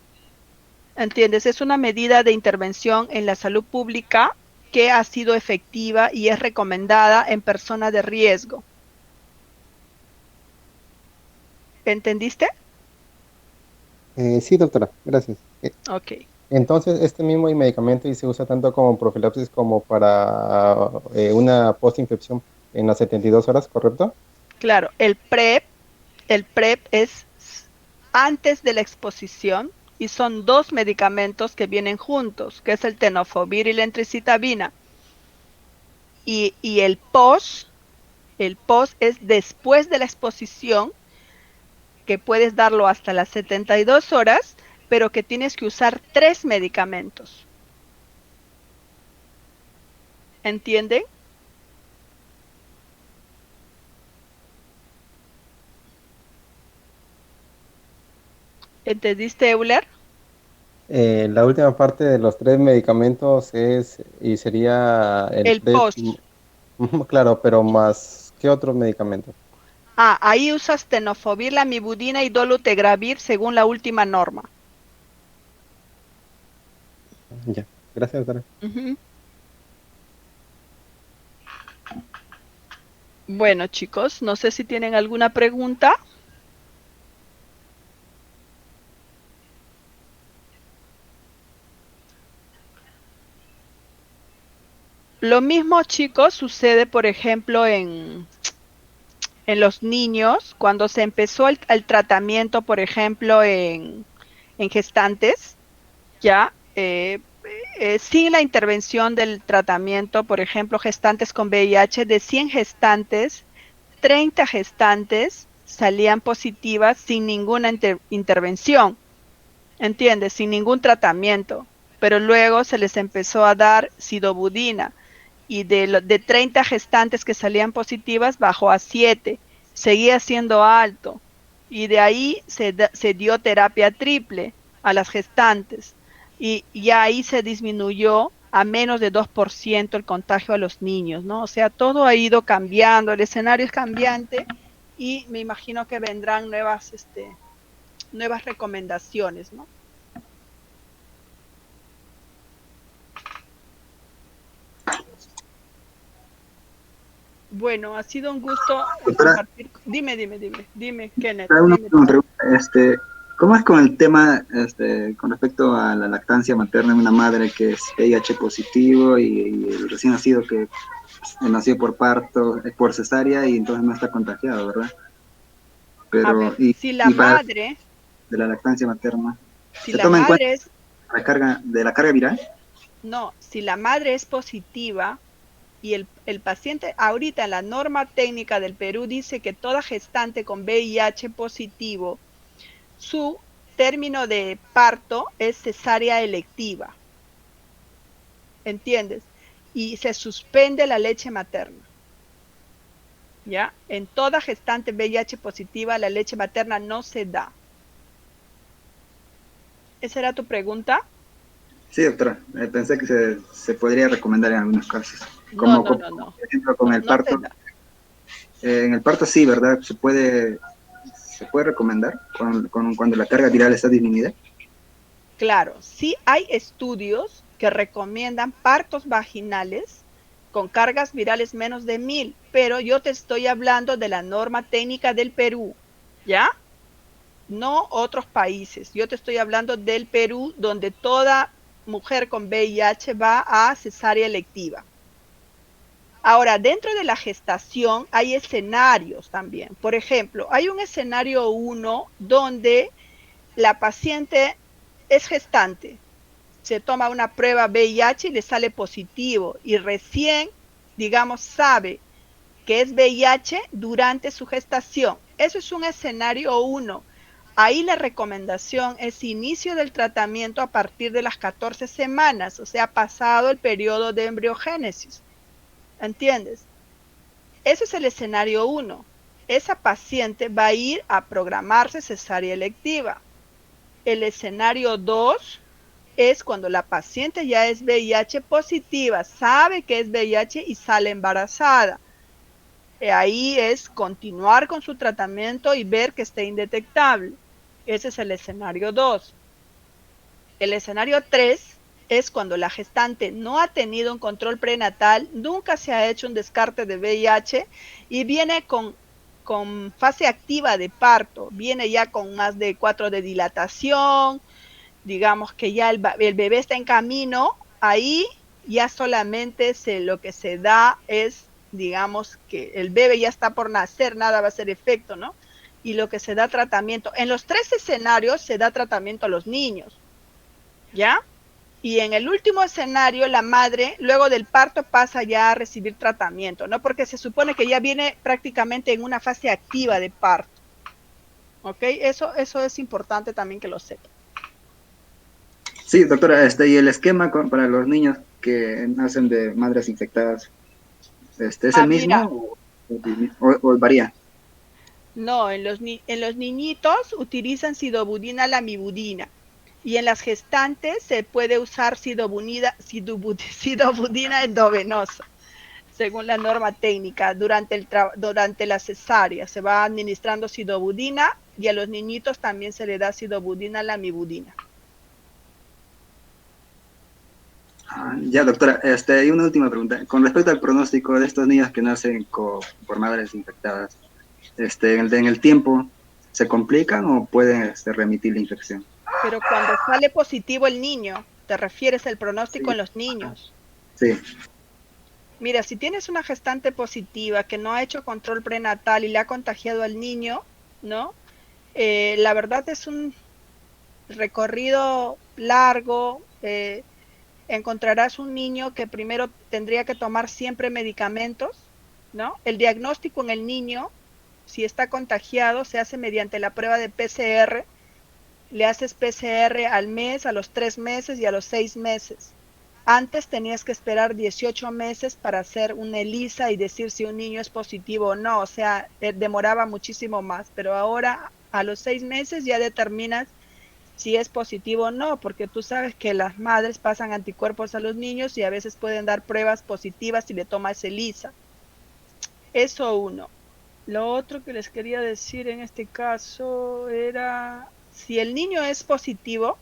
¿Entiendes? Es una medida de intervención en la salud pública que ha sido efectiva y es recomendada en personas de riesgo. ¿Entendiste? Sí, doctora, gracias. Ok. Entonces, este mismo medicamento y se usa tanto como profilaxis como para una postinfección en las 72 horas, ¿correcto? Claro, el PrEP es antes de la exposición y son dos medicamentos que vienen juntos, que es el tenofovir y la entricitabina. Y el post es después de la exposición, que puedes darlo hasta las 72 horas, pero que tienes que usar 3 medicamentos. ¿Entienden? ¿Entendiste, Euler? La última parte de los 3 medicamentos sería el El PrEP. post. Claro, pero más, ¿qué otros medicamentos? Ahí usas tenofovir, lamivudina y dolutegravir según la última norma. Ya, gracias, doctora. Bueno, chicos, no sé si tienen alguna pregunta. Lo mismo, chicos, sucede, por ejemplo, en los niños, cuando se empezó el tratamiento, por ejemplo, en gestantes, ya, sin la intervención del tratamiento, por ejemplo, gestantes con VIH, de 100 gestantes, 30 gestantes salían positivas sin ninguna intervención, ¿entiendes? Sin ningún tratamiento, pero luego se les empezó a dar sidobudina y de 30 gestantes que salían positivas bajó a 7, seguía siendo alto y de ahí se dio terapia triple a las gestantes y ya ahí se disminuyó a menos de 2% el contagio a los niños, ¿no? O sea, todo ha ido cambiando, el escenario es cambiante y me imagino que vendrán nuevas recomendaciones, ¿no? Bueno, ha sido un gusto compartir. Dime, Kenneth. Una pregunta, ¿cómo es con el tema con respecto a la lactancia materna en una madre que es VIH positivo y el recién nacido que nació por parto, por cesárea y entonces no está contagiado, ¿verdad? Pero, si la madre... De la lactancia materna, si ¿se la toma en madre cuenta la carga viral? No, si la madre es positiva y el paciente, ahorita en la norma técnica del Perú dice que toda gestante con VIH positivo, su término de parto es cesárea electiva, ¿entiendes? Y se suspende la leche materna, ¿ya? En toda gestante VIH positiva la leche materna no se da. ¿Esa era tu pregunta? Sí, doctora, pensé que se podría recomendar en algunos casos. Como, No. Por ejemplo, con el parto. En el parto sí, ¿verdad? ¿Se puede recomendar cuando la carga viral está disminuida? Claro, sí hay estudios que recomiendan partos vaginales con cargas virales menos de 1000, pero yo te estoy hablando de la norma técnica del Perú, ¿ya? No otros países. Yo te estoy hablando del Perú, donde toda mujer con VIH va a cesárea electiva. Ahora, dentro de la gestación hay escenarios también. Por ejemplo, hay un escenario 1 donde la paciente es gestante, se toma una prueba VIH y le sale positivo y recién, digamos, sabe que es VIH durante su gestación. Eso es un escenario 1. Ahí la recomendación es inicio del tratamiento a partir de las 14 semanas, o sea, pasado el periodo de embriogénesis. ¿Entiendes? Ese es el escenario 1. Esa paciente va a ir a programarse cesárea electiva. El escenario 2 es cuando la paciente ya es VIH positiva, sabe que es VIH y sale embarazada. Ahí es continuar con su tratamiento y ver que esté indetectable. Ese es el escenario 2. El escenario 3 es cuando la gestante no ha tenido un control prenatal, nunca se ha hecho un descarte de VIH y viene con fase activa de parto, viene ya con más de 4 de dilatación, digamos que ya el bebé está en camino, ahí ya solamente lo que se da es, digamos, que el bebé ya está por nacer, nada va a hacer efecto, ¿no? Y lo que se da tratamiento, en los 3 escenarios se da tratamiento a los niños, ¿ya? Y en el último escenario, la madre, luego del parto, pasa ya a recibir tratamiento, ¿no? Porque se supone que ya viene prácticamente en una fase activa de parto, ¿ok? Eso es importante también que lo sepan. Sí, doctora, y el esquema para los niños que nacen de madres infectadas, ¿es el mismo o varía? No, en los niñitos utilizan sidobudina, lamivudina. Y en las gestantes se puede usar sidobudina endovenosa, según la norma técnica. Durante la cesárea se va administrando sidobudina y a los niñitos también se le da sidobudina, lamivudina. Ya, doctora, y una última pregunta. Con respecto al pronóstico de estos niños que nacen por madres infectadas, en el tiempo, ¿se complican o pueden remitir la infección? Pero cuando sale positivo el niño, ¿te refieres al pronóstico Sí. en los niños? Sí. Mira, si tienes una gestante positiva que no ha hecho control prenatal y le ha contagiado al niño, ¿no? La verdad es un recorrido largo. Encontrarás un niño que primero tendría que tomar siempre medicamentos, ¿no? El diagnóstico en el niño, si está contagiado, se hace mediante la prueba de PCR. Le haces PCR al mes, a los 3 meses y a los 6 meses. Antes tenías que esperar 18 meses para hacer una ELISA y decir si un niño es positivo o no, o sea, demoraba muchísimo más, pero ahora a los 6 meses ya determinas si es positivo o no, porque tú sabes que las madres pasan anticuerpos a los niños y a veces pueden dar pruebas positivas si le tomas ELISA. Eso uno. Lo otro que les quería decir en este caso era, si el niño es positivo,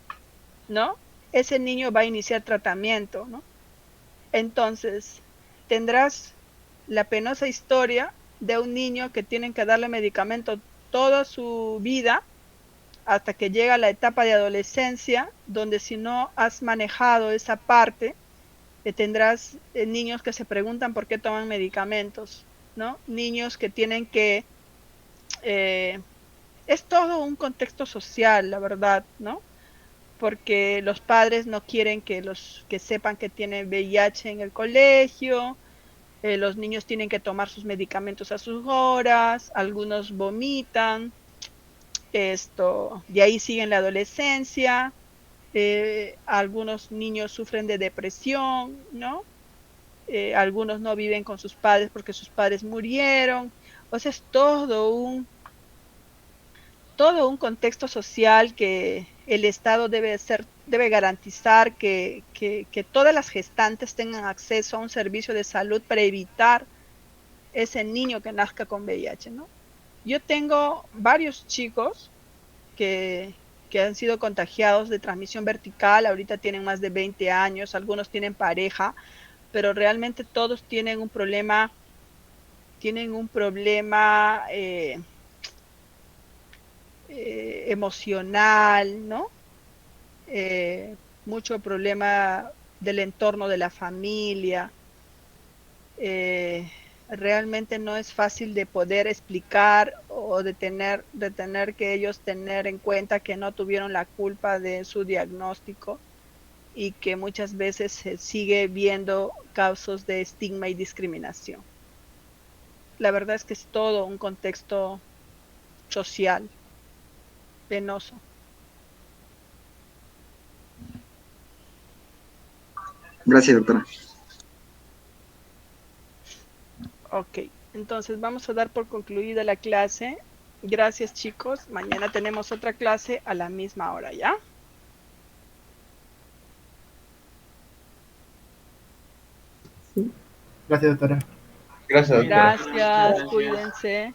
¿no? Ese niño va a iniciar tratamiento, ¿no? Entonces, tendrás la penosa historia de un niño que tienen que darle medicamento toda su vida hasta que llega la etapa de adolescencia, donde si no has manejado esa parte, tendrás niños que se preguntan por qué toman medicamentos, ¿no? Niños que tienen que... es todo un contexto social, la verdad, ¿no? Porque los padres no quieren que sepan que tienen VIH en el colegio, los niños tienen que tomar sus medicamentos a sus horas, algunos vomitan, de ahí siguen la adolescencia, algunos niños sufren de depresión, ¿no? Algunos no viven con sus padres porque sus padres murieron, o sea, es todo un contexto social que el Estado debe garantizar que todas las gestantes tengan acceso a un servicio de salud para evitar ese niño que nazca con VIH, ¿no? Yo tengo varios chicos que han sido contagiados de transmisión vertical, ahorita tienen más de 20 años, algunos tienen pareja, pero realmente todos tienen un problema emocional, ¿no? Mucho problema del entorno de la familia. Realmente no es fácil de poder explicar o de tener que ellos tener en cuenta que no tuvieron la culpa de su diagnóstico y que muchas veces se sigue viendo casos de estigma y discriminación. La verdad es que es todo un contexto social penoso. Gracias, doctora. Ok, entonces vamos a dar por concluida la clase. Gracias, chicos. Mañana tenemos otra clase a la misma hora, ¿ya? Gracias, doctora. Gracias, doctora. Gracias, cuídense.